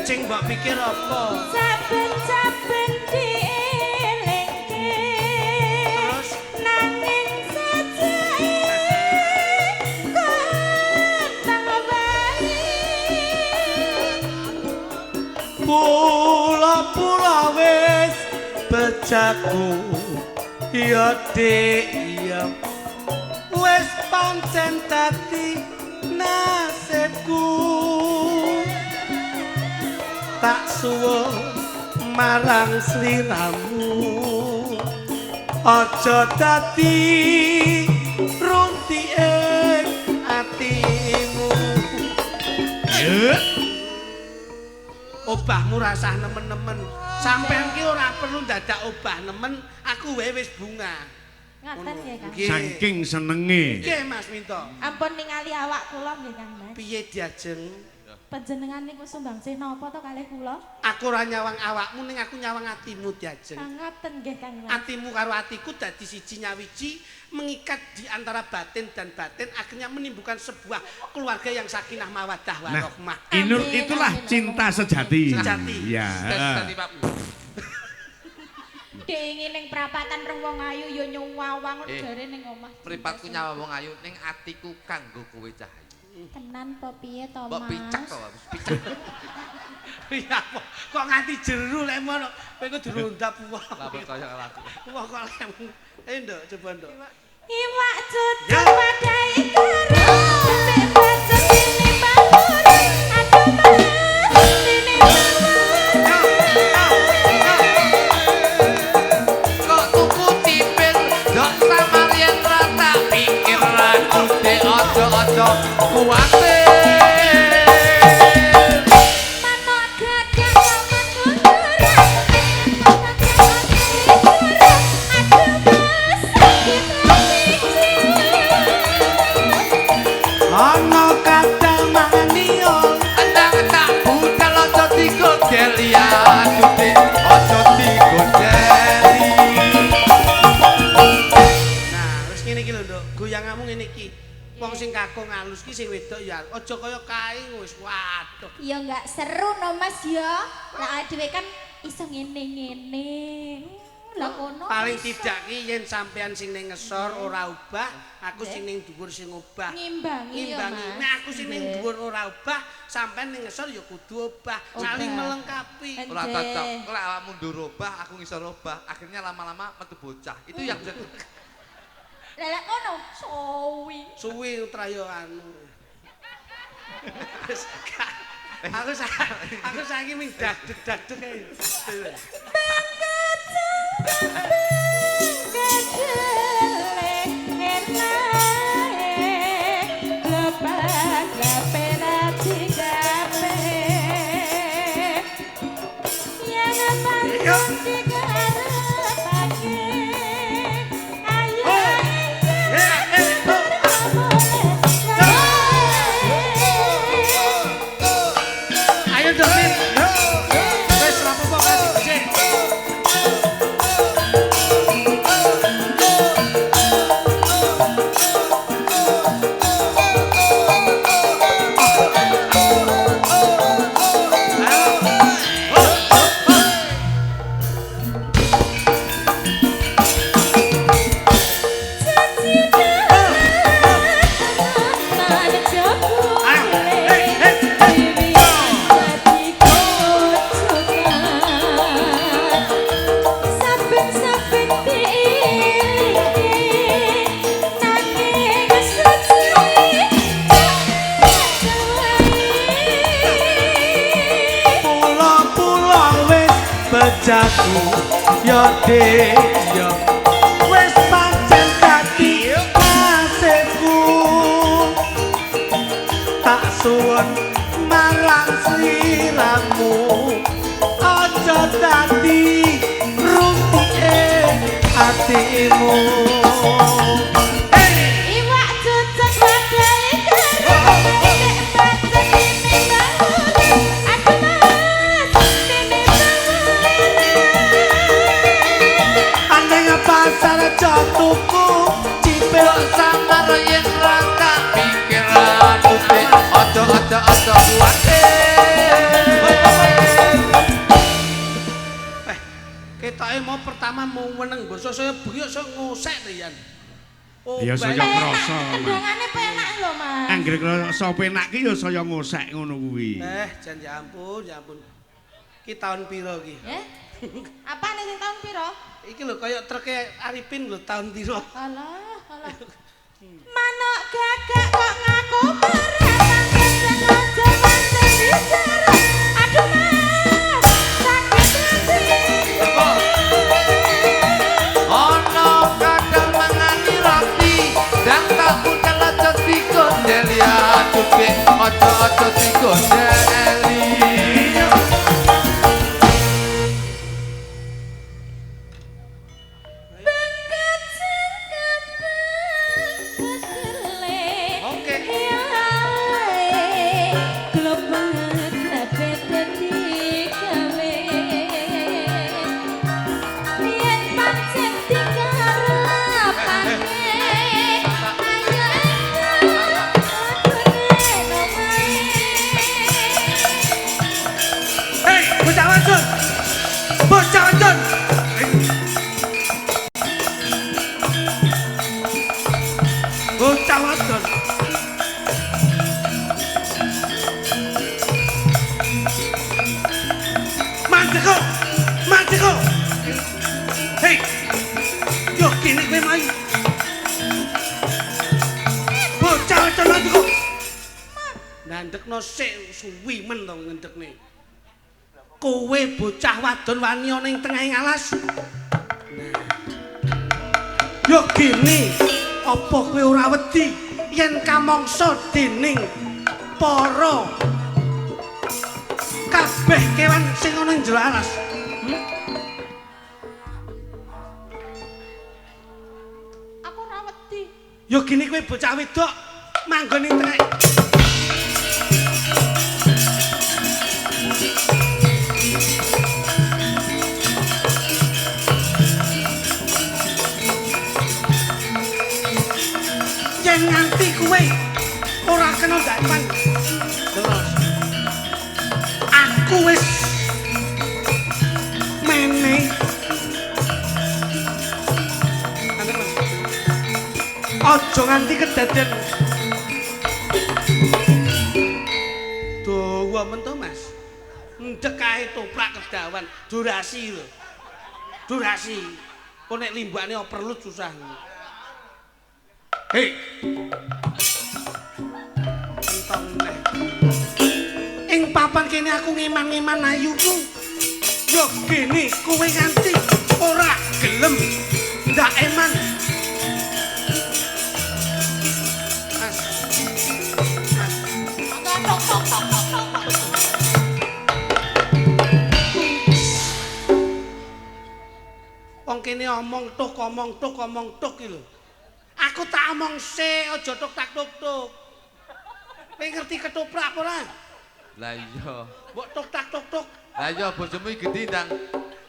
Sing mbok pikir apa? Saben-saben dielingke. Terus Nanging sajake kontang bayi. pula wis bejaku ya dik ya wis pancen dadi nasibku tak suwun marang sliramu aja dadi runti ing atimu. Obahmu rasah nemen-nemen. Sampeyan ki ora perlu dadak obah nemen, aku wae wis bunga. Ngaten nggih Kang. Saking senenge. Nggih Mas Minto. Ampun ningali awak kula nggih Kang Mas. Piye diajeng? Panjenengan niku sumbangsih napa to kalih kula? Aku ora nyawang awakmu ning aku nyawang atimu diajeng. Ngaten nggih Kang Mas. Atimu karo atiku dadi siji nyawiji mengikat di antara batin dan batin akhirnya menimbulkan sebuah keluarga yang sakinah mawaddah warahmah. Itulah cinta sejati. Sejati. Ya. Dadi Pak. Dingin ning prapatan reng wong ayu ya nyuwawang jare ning omah. Pripatku nyawa wong ayu ning atiku kanggo kowe Cahayu. Tenan apa piye to, Mas? Mbok picak to, wis picak. Iya kok nganti jeru lek mono kowe kudu rondap wong. Lah percaya laku. Wong kok lemu. Ayo Nduk, coba Nduk. Iwak cucuk wadai karo sing bacet ini bangun. Aduh Mas, ini Kok tuku tipin dok samar yen rata pikir aku de ojo-ojo kuwatir. manuk gagak kaman kunduran. Aduh Mas, sakit hati. Ana kadang maniol Endang tak budal ojo digodeli aduh ojo digodeli. Nah, wis ngene iki lho, Nduk. Goyanganmu ngene iki. Wong sing kakung alus ki sing wedok ya aja kaya kae wis waduh. Ya enggak seru no Mas ya. Lah dhewe kan iso ngene-ngene. Lah kono. Paling iso. tidak ki yen sampean sing ning ngesor ora ubah, aku sing ning dhuwur sing ubah. ngimbangi ya Ngimbangi. Mas. Nek aku sing ning dhuwur ora ubah, sampean ning ngesor ya kudu ubah. Saling melengkapi. Ora cocok. Lek awakmu ndur robah, aku ngisor robah, akhirnya lama-lama metu bocah. Itu yang bisa Lah lek kono suwi. Suwi utrayo anu. Wis, Kak. Aku saiki ming dadeg-dadeg ae. Ayo David. Wis rapopo kan dicek. Pulo-pulo wis bejaku yo yo wis pancen dadi nasibku tak suwun marang sliramu aja dadi runtuke atimu. Iwak cucuk wadai karo nek bacet ini bangun. Aduh Mas, ini Aneng pasar jatuhku cipil samar yen rata pikir aku de ojo-ojo kuwatir. ketoke mau pertama mau meneng basa saya bengi sok ngosek to yan. Oh, Ya saya baik. ngrasa. Mas. tendangane penak lho Mas. Anggere krasa penak ki ya saya ngosek ngono kuwi. Jan ya ampun, ya ampun. Ki tahun piro ki? Apa nih sing tahun piro? Iki lho kaya treke Arifin lho tahun piro? Alah, alah. Manuk gagak kok ngaku merah, pangkat sengaja pancen bicara. Aduh Mas, Mandeko. Mandeko. Hei. Yo kene kowe mayu. Bocah wedok Mandeko. Nandekno sik suwi men to ngendekne. Kowe bocah wadon wani ana ing tengahing alas. Yo gini, apa kowe ora wedi yen kamangsa dening para kabeh kewan sing ana ing jero alas? Aku ora wedi. Yo gini kowe bocah wedok manggon ing tengah. Yen nganti kowe ora kena dapan. Terus aku wis meneh. Aja nganti kedaden. Dawa men to, Mas. Ndek kae toprak kedawan durasi lho. Durasi. Kok nek limbane perlu susah. Hei. Entong neh. Ing papan kene aku ngeman-ngeman ayuku. Yo gene kowe nganti ora gelem ndak eman. Mas. Mas. Tok tok tok tok tok. Wong kene omong tuk iki lho. Aku tak omong sik aja tuk tak tuk. Kowe ngerti ketoprak apa ora? Lah iya. Mbok tuk tak tuk. Lah iya bojomu iki gedhi ndang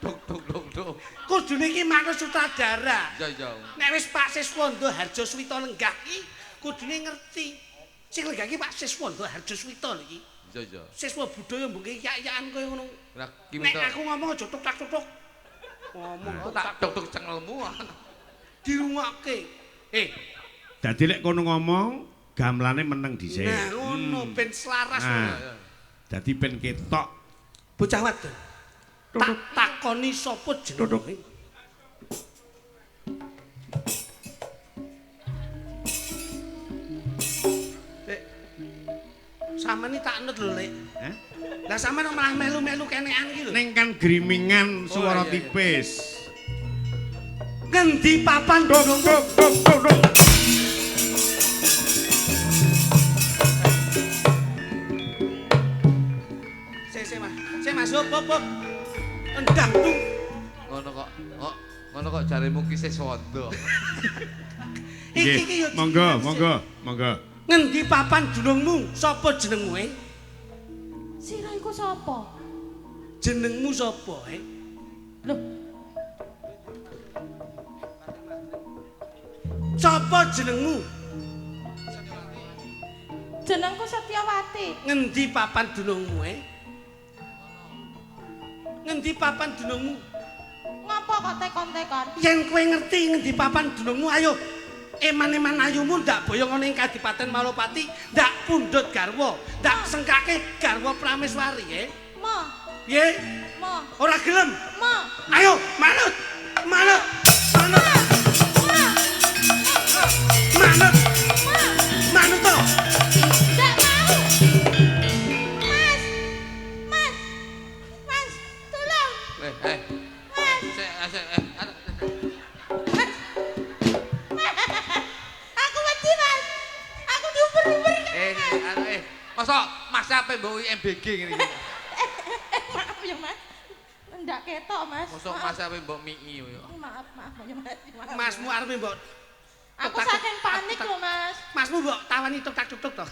tuk. Kudune iki manut sutradara. Iya. Nek wis Pak Siswanda Harjaswita lenggah iki kudune ngerti. Sing lenggah iki Pak Siswanda Harjaswita lho iki. Iya. Siswa budaya mbok yak-yakan koyo ngono. Lah Nek aku ngomong aja tuk tak tuk. Ngomong tuk tak tuk cengelmu. dirungokke. Dadi lek kono ngomong gamelane meneng dhisik. Nah, ngono ben selaras. Dadi ben ketok. Bocah wadon. Tak takoni sapa jenenge? Lek sampeyan tak nut lho, Lek. Hah? Lah sampeyan malah melu-melu kenekan iki lho. Ning kan grimingan swara iya. tipis. Ngendi papan Tuk. Sik Mas, hop. Endah tuh. Ngono kok jarimu ki Siswanda. Iki yo. Monggo. Ngendi papan dunungmu? Sapa jenengmu? Sira iku sapa? Jenengmu sapa? Lho, Sapa jenengmu? jenengku Setyawati. Ngendi papan dunungmu? Ngendi papan dunungmu? Ngapa kok tekon-tekon? Yen kowe ngerti ngendi papan dunungmu, ayo eman-eman ayumu ndak boyong ana ing Kadipaten Malopati, ndak pundhut garwa, ndak sengkake garwa Prameswari, Mo, Piye? mo, Ora gelem? mo. Ayo, manut. Manut to. Ndak mau. Mas, tolong. Mas. Aku wedi, Mas. Aku diuber-uber. Masa Mas ape mbok MBG ngene iki? Maaf ya, Mas. Ndak ketok, Mas. Masa Mas ape mbok mii yo. Maaf ya, Mas. Masmu arep mbok Aku saking panik lho, Mas. Masmu mbok tawani tuk to.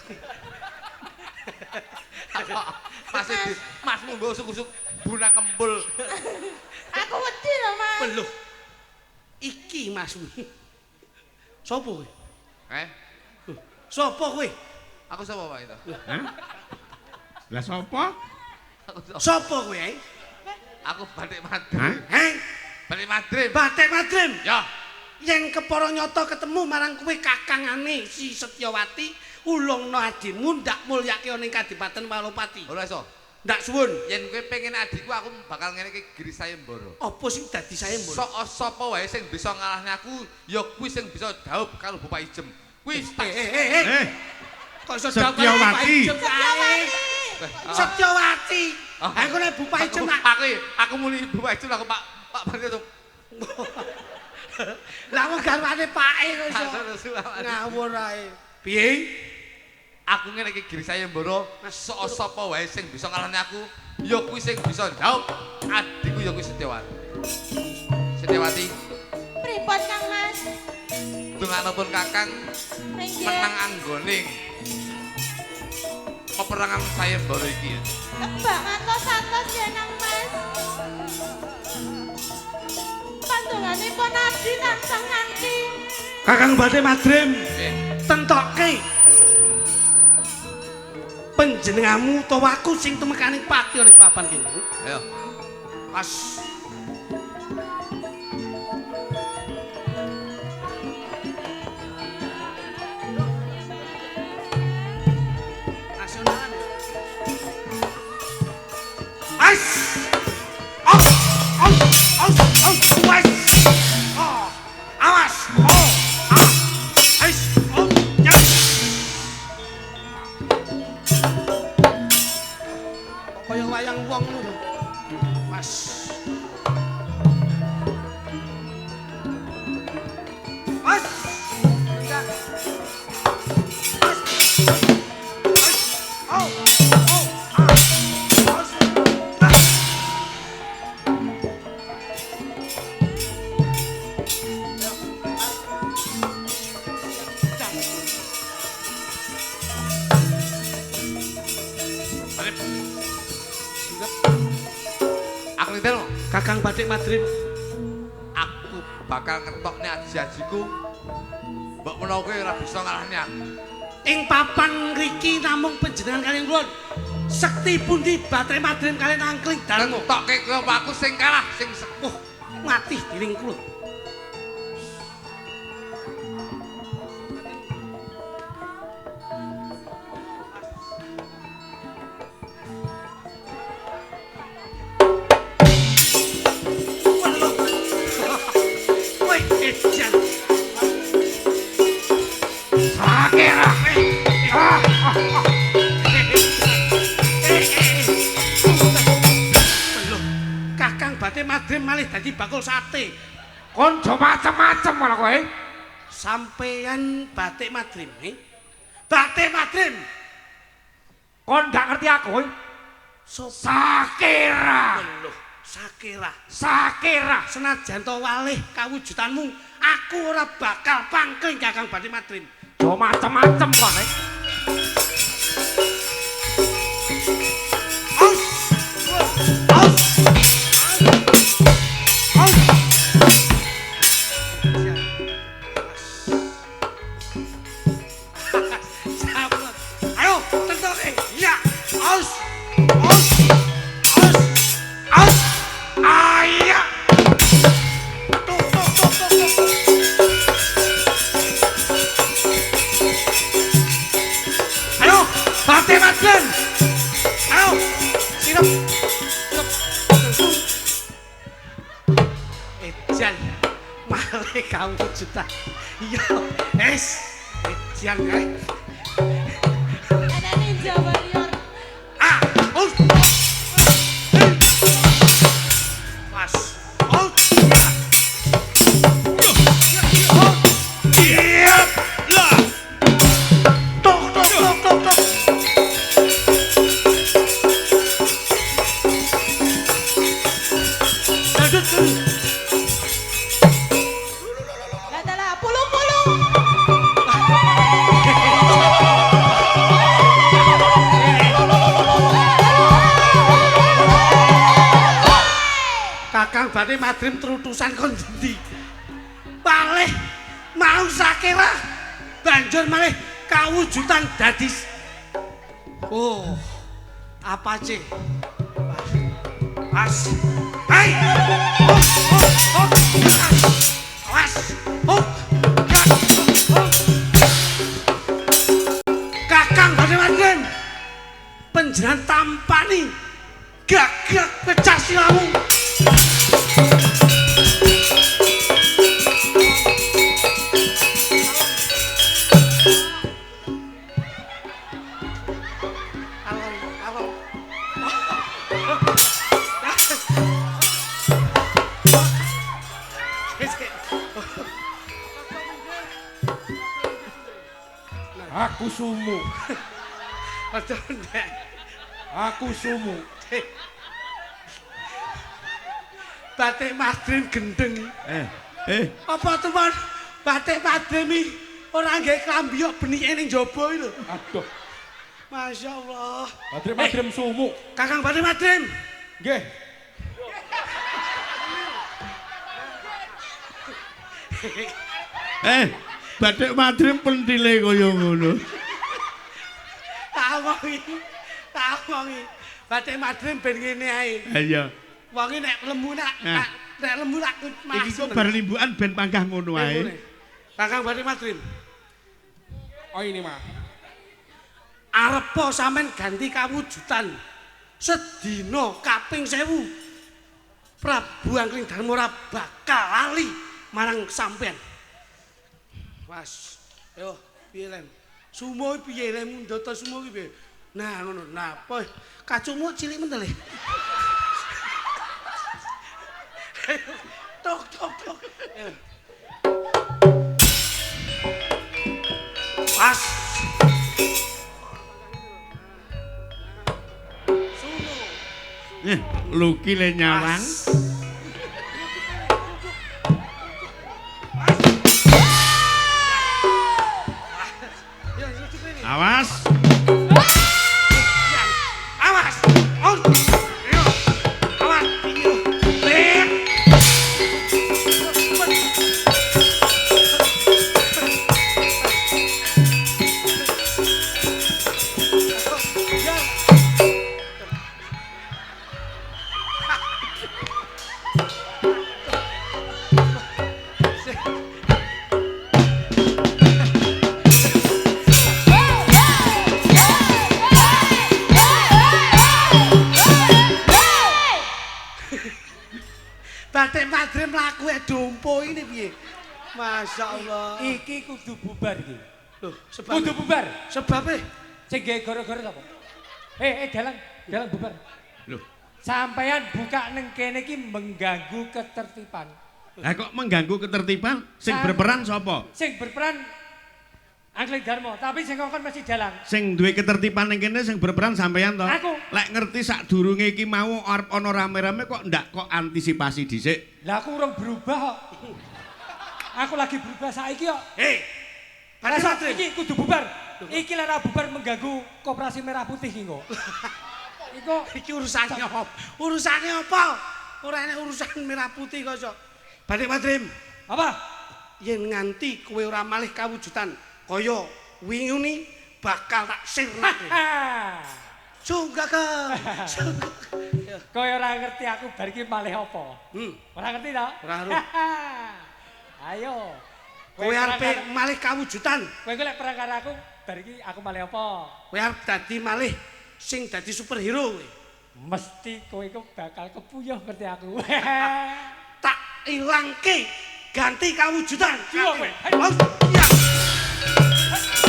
Masmu mbok usuk-usuk buna kembul. Aku wedi lho, Mas. Peluh. Iki Masmu. Sopo kowe? Sopo kowe? Aku sapa Pak itu? Hah? Lah sapa? Sopo kowe? Aku Batik Hah? Madrim. Batik Madrim. Batik Madrim. Ya. Yen kepara nyata ketemu marang kowe kakangane si Setyawati, ulungna adimu ndak mulyake ning Kadipaten Malopati. Ora iso. Ndak suwun. Yen kowe pengen adikku aku bakal ngene iki Giri Sayembara. Apa sing dadi sayembara? Sapa wae sing bisa ngalahne aku ya kuwi sing bisa dhaup karo Bapak Ijem. Kuwi Kok iso Setyawati. Setyawati. Aku nek Bapak Ijem aku muni Bapak Ijem aku Pak Bangkit. Lah wong garwane pake kok iso ngawur ae. Piye? Aku ngene iki Giri Sayembara, sapa wae sing bisa ngalahne aku, ya kuwi sing bisa jawab. Adikku ya kuwi Setyawati. Setyawati, Pripun Kang Mas? donganipun Kakang Nggih. menang anggoning peperangan Sayembara iki. Tembak ngantos-antos ya Kang Mas. Panjenenganipun Adi tansah nganti. Kakang Bathik Madrim, Nggih. tentokke panjenenganmu utawa aku sing temekaning pati ning papan kene. Ayo. Pas nasionalan. As! Aus! Aus! Aus! Aus! Wes! Oh! Awas! Oh! Ah! Ais! Oh! Yes! Kaya wayang wong ngono. Mas. Mas. Ya. Mas. Mas. Oh. Oh. Ah. Mas. Ah. Ya. Balik. Aku ngitel Kakang Bathik Madrim, aku bakal ngetokne aji-ajiku. Mbok menawa kowe ora bisa ngalahne aku. ing papan ngriki namung panjenengan kaliyan kula. Sekti pundi Bathik Madrim kaliyan angkling dalem. Ngentokke kowe apa aku sing kalah, sing Oh, mati dening kula. Woi, ejan. sakira. Lho, Kakang Bathik Madrim malih dadi bakul sate. Kon aja macem-macem malah kowe. Sampeyan Bathik Madrim, Bathik Madrim. Kon gak ngerti aku. Sakira. Lho, Sakira. Sakira. Senajan to walih kawujudanmu, aku ora bakal pangkling Kakang Bathik Madrim. Aja macem-macem kowe. Aus! Aus! Aus! Sampun. Ayo, tentoke. Ya, aus! Aus! Aus! Aus! Ayo! Tuk, tuk, tuk, tuk, tuk. Ayo, Bathik Madrim. Ayo, sirep. Ejan, malih kawujudan. Iya, es. Ejan kae. Ada Ninja Warrior. Ah, us. Pas. Out. Iya. Lah. Tok tok tok tok tok. Lanjut. Adalah pulung-pulung. Kakang Bathik Madrim terutusan kon ndi? Malih mau Sakira banjur malih kawujudan dadi. Oh, apa cing? Pas. Hai. Oh, oh, oh. Awas. Oh. Ya. Oh. Kakang Bathik Madrim. Panjenengan tampani Gagak pecah silamu. Alon. Aku sumu. Aduh, Ndek. Aku sumu. Batik Madrim gendeng. Apa teman? Batik Madrim iki ora nggae klambi kok benike ning jaba iki lho. Aduh, Masya Allah. madrem sumu. Kakang Batik Madrim. Nggih. Batik Madrim pentile kaya ngono. Tak omongi. Batik Madrim ben ngene ae. Iya. Wonge nek lembu nak malah Iki kok bar limbukan ben panggah ngono ae. Kakang Batik Madrim. Oh ini mah. Arepa sampean ganti kawujudan. Sedina kaping 1000. Prabu Angkring Darma ora bakal lali marang sampean. Was, yo piye lem? Sumo piye lem ndoto sumo ki piye? Nah ngono. Nah, apa kacumu cilik mentel e. Tok. Pas. Sumo. Luki le nyawang. Awas. Awas. On. Yo. Awas. Yo. Lek. Batik Madrim mlaku dompo ini piye? Masya Allah. Iki kudu bubar iki. Loh, Kudu bubar. Sebabe Sing gawe gara-gara sapa? Dalang bubar. Loh, Sampeyan buka neng kene iki mengganggu ketertiban. lah kok mengganggu ketertiban? Sing berperan sapa? Sing berperan Angkring Darma, tapi sing ngongkon masih dalang. Sing duwe ketertiban ning kene sing berperan sampeyan to? Aku. Lek ngerti sadurunge iki mau arep ana rame-rame kok ndak kok antisipasi dhisik. Lah aku urung berubah kok. Aku lagi berubah saiki kok. Batik Masa Madrim. iki kudu bubar. Iki lara bubar mengganggu Koperasi Merah Putih iki kok. Iki urusane apa? Urusane apa? Ora enek urusan merah putih kok, Cok. Batik Madrim, Apa? yen nganti kowe ora malih kawujudan kaya wingi ni bakal tak sirnake. Sungguh Kang. Kowe ora ngerti aku bar iki malih apa? Ora ngerti to? Ora aruh. Ayo. Kowe arep malih kawujudan. Kowe lek perang karo aku bar iki aku malih apa? Kowe arep dadi malih sing dadi superhero kowe. Mesti kowe iku bakal kepuyuh ngerti aku. Tak ilangke ganti kawujudan. Jiwa kowe. Oh, iya.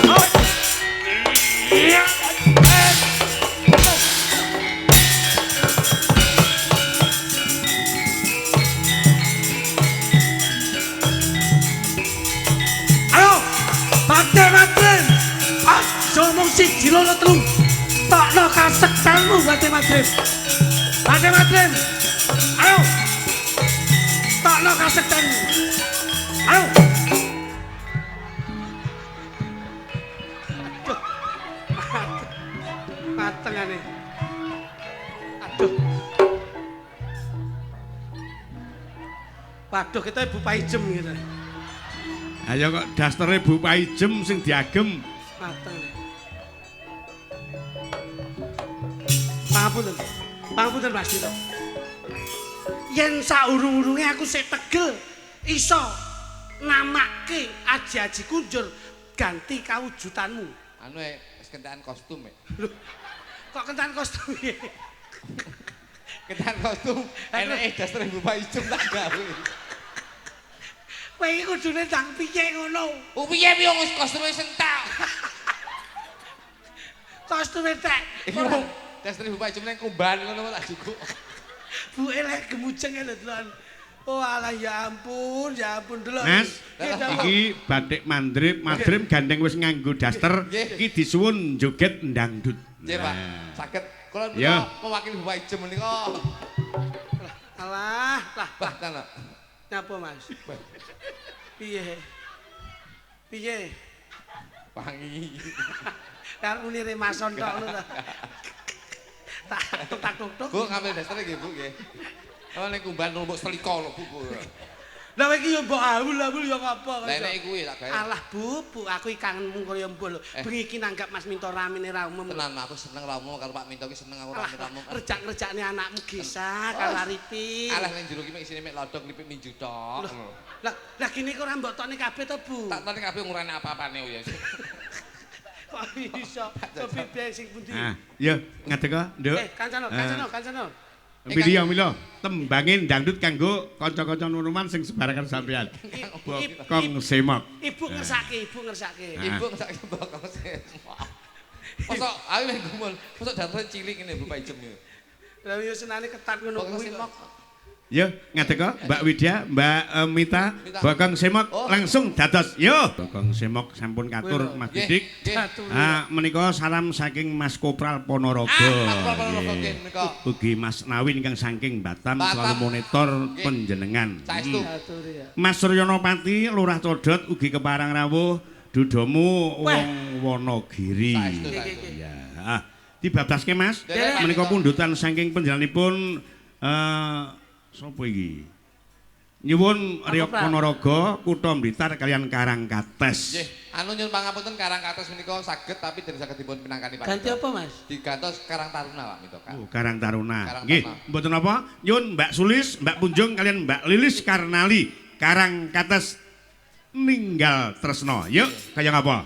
Oh. Iya. Ayo, Batik Madrim. Ah, somong siji loro telu. Tokno kasektanmu Batik Madrim. Batik Madrim. Ayo. Tokno kasektanmu. Ayo. Matengane. Aduh. Waduh, kita Ibu Paijem gitu. Ayo kok dastere Bu Paijem sing diagem. Matengane. Pangapunten Mas Dito. Yen saurung-urunge aku sik tegel iso namake Aji-aji Kunjur ganti kawujudanmu. Anu wis kentekan kostum. Loh, kok kentan kostum piye? Ketan kostum eneke daster Bapak Ijem tak gawe. Kowe iki kudune ndang piye ngono? Piye wis kostume sentak. Kostume tek. Iku daster Bapak Ijem ning kumban ngono tak jukuk. Buke lek gemujeng lho, Dlon. Oh alah ya ampun delok. Mas, iki batik mandrip gandeng wis nganggo daster, iki disuwun joget ndangdut. Nggih, Pak. Saged kula mewakili Bapak Ijem menika. Alah, Lah. Napa, Mas? Piye? Wangi. Karo munire mason tok ngono ta. Tak tuk. Bu ngambil daster nggih, Bu nggih. Oh ning kumban numpuk selika lho, Bu. Lah iki yo mbok awul yo ngapa kok. Lah nek kuwi tak gawe. Alah, Bu, aku iki kangenmu kaya mbok lho. Bengi iki nanggap Mas Minto ramene ra umum. Tenan aku seneng ramu karo Pak Minto ki seneng aku ramu. Rejak-rejakne anakmu Gisa karo Arifin. Alah ning jero ki mek isine mek lodok lipik minju tok. Lah kene kok ora mbok tokne kabeh to, Bu? Tak tokne kabeh ngurane apa-apane ya. Kok iso? Sopi piye sing pundi? Ah, ya ngadeg kok, Nduk. Kancana. Mila tembangin dangdut kanggo kanca-kanca nuruman sing sebarangan sampean. Bokong semok. Ibu ngersake. Ibu ngersake bokong semok. Mosok ayo nek gumun, mosok dater cilik ngene Bapak Ijem iki. Lah yo senane ketat ngono kuwi kok. Ya, ngadeg kok Mbak Widya, Mbak Mita, bokong semok langsung dados. Yo, bokong semok sampun katur Mas Didik. Ah, menika salam saking Mas Kopral Ponorogo. Ugi Mas Nawin kang saking Batam selalu monitor panjenengan. Mas Suryonopati Lurah Codot ugi keparang rawuh dudomu wong Wonogiri. Ya. Dibabaske Mas. Menika pundutan saking panjenenganipun sapa iki? Nyuwun Riok Ponorogo, Kutha Blitar kalian Karangkates. Nggih, anu nyuwun pangapunten Karangkates menika saged tapi dereng saged dipun pinangkani Pak. Ganti apa, Mas? Digantos Karang Taruna Pak Mito. Oh, Karang Taruna. Nggih, mboten apa? Nyuwun Mbak Sulis, Mbak Punjung kalian Mbak Lilis Karnali Karangkates ninggal tresno. Yuk, kaya ngapa?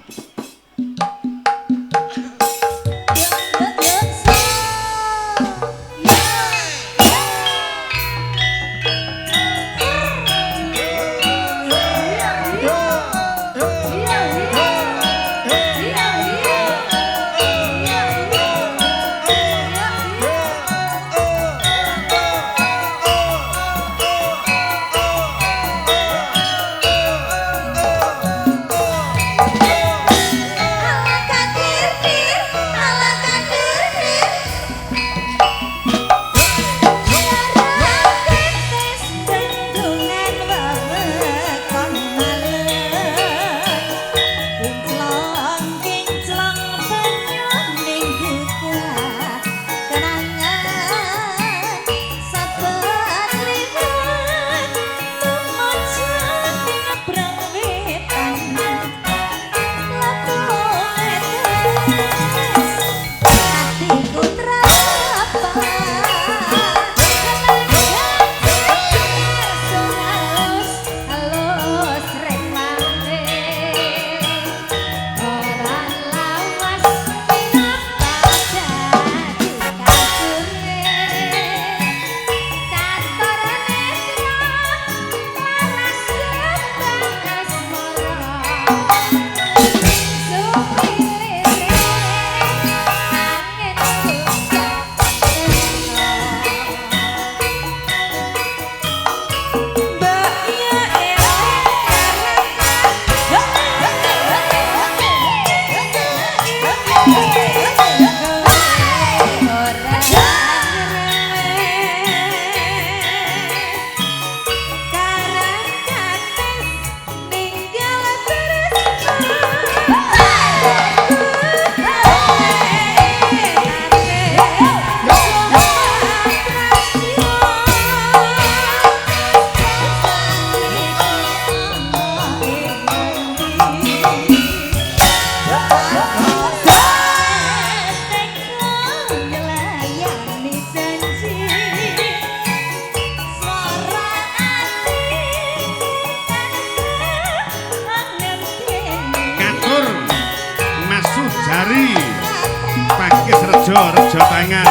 Rejo Tangan.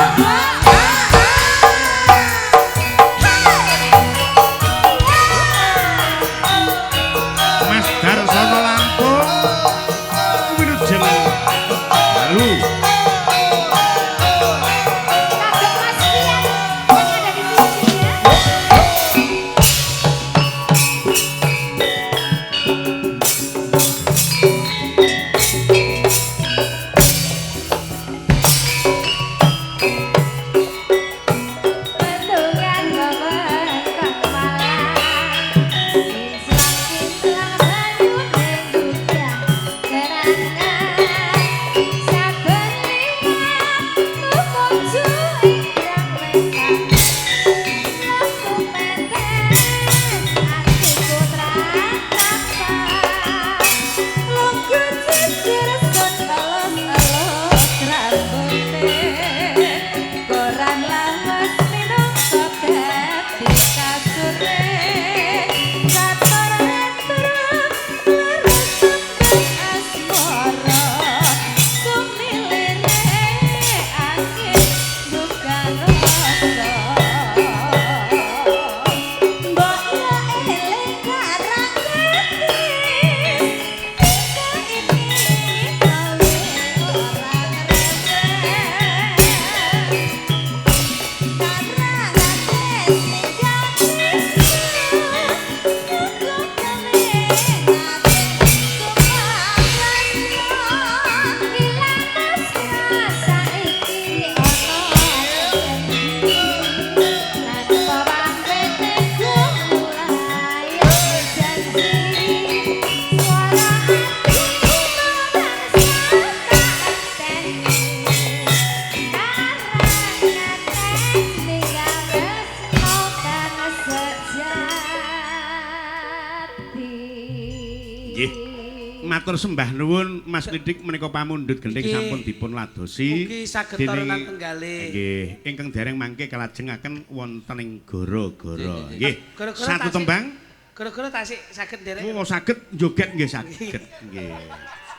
matur sembah nuwun Mas Lidik menika pamundhut gendhing sampun dipun ladosi. Mugi saged toronan tenggalih. Nggih, ingkang dereng mangke kalajengaken wonten ing gara-gara. Nggih. Gara-gara Satu tasik- tembang. Gara-gara tasik saged nderek. Oh, saged joget nggih saged. Nggih.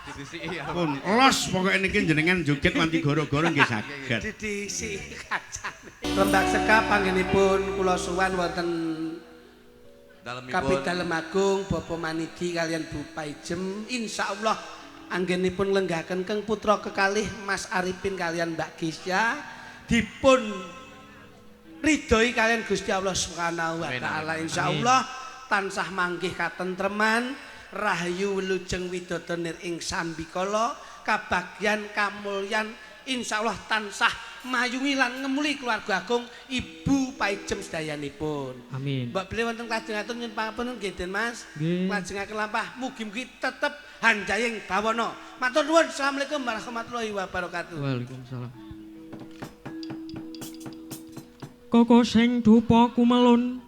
Disisiki ya. Pun los pokoke niki jenengan joget wanti gara-gara nggih saged. Didisi kacane. Lembak Sekap panggenipun kula suwan wonten Dalemipun Kapitalam Agung Bapak Manidi kalian Bu Paijem insyaallah anggenipun lenggaken keng putra kekalih Mas Arifin kalian Mbak Gisya dipun ridhoi kalian Gusti Allah Subhanahu wa taala insyaallah tansah manggih katentreman rahayu wilujeng widadanir ing sambikala kabagyan kamulyan insyaallah tansah mayungi lan ngemuli keluarga agung Ibu Paijem sedayanipun. Amin. Mbak beli wonten klajengaken nyuwun pangapunten nggih Den Mas. Nggih. Klajengaken lampah mugi-mugi tetep handaying bawana. Matur nuwun. Assalamualaikum warahmatullahi wabarakatuh. Waalaikumsalam. Koko sing dupa kumelun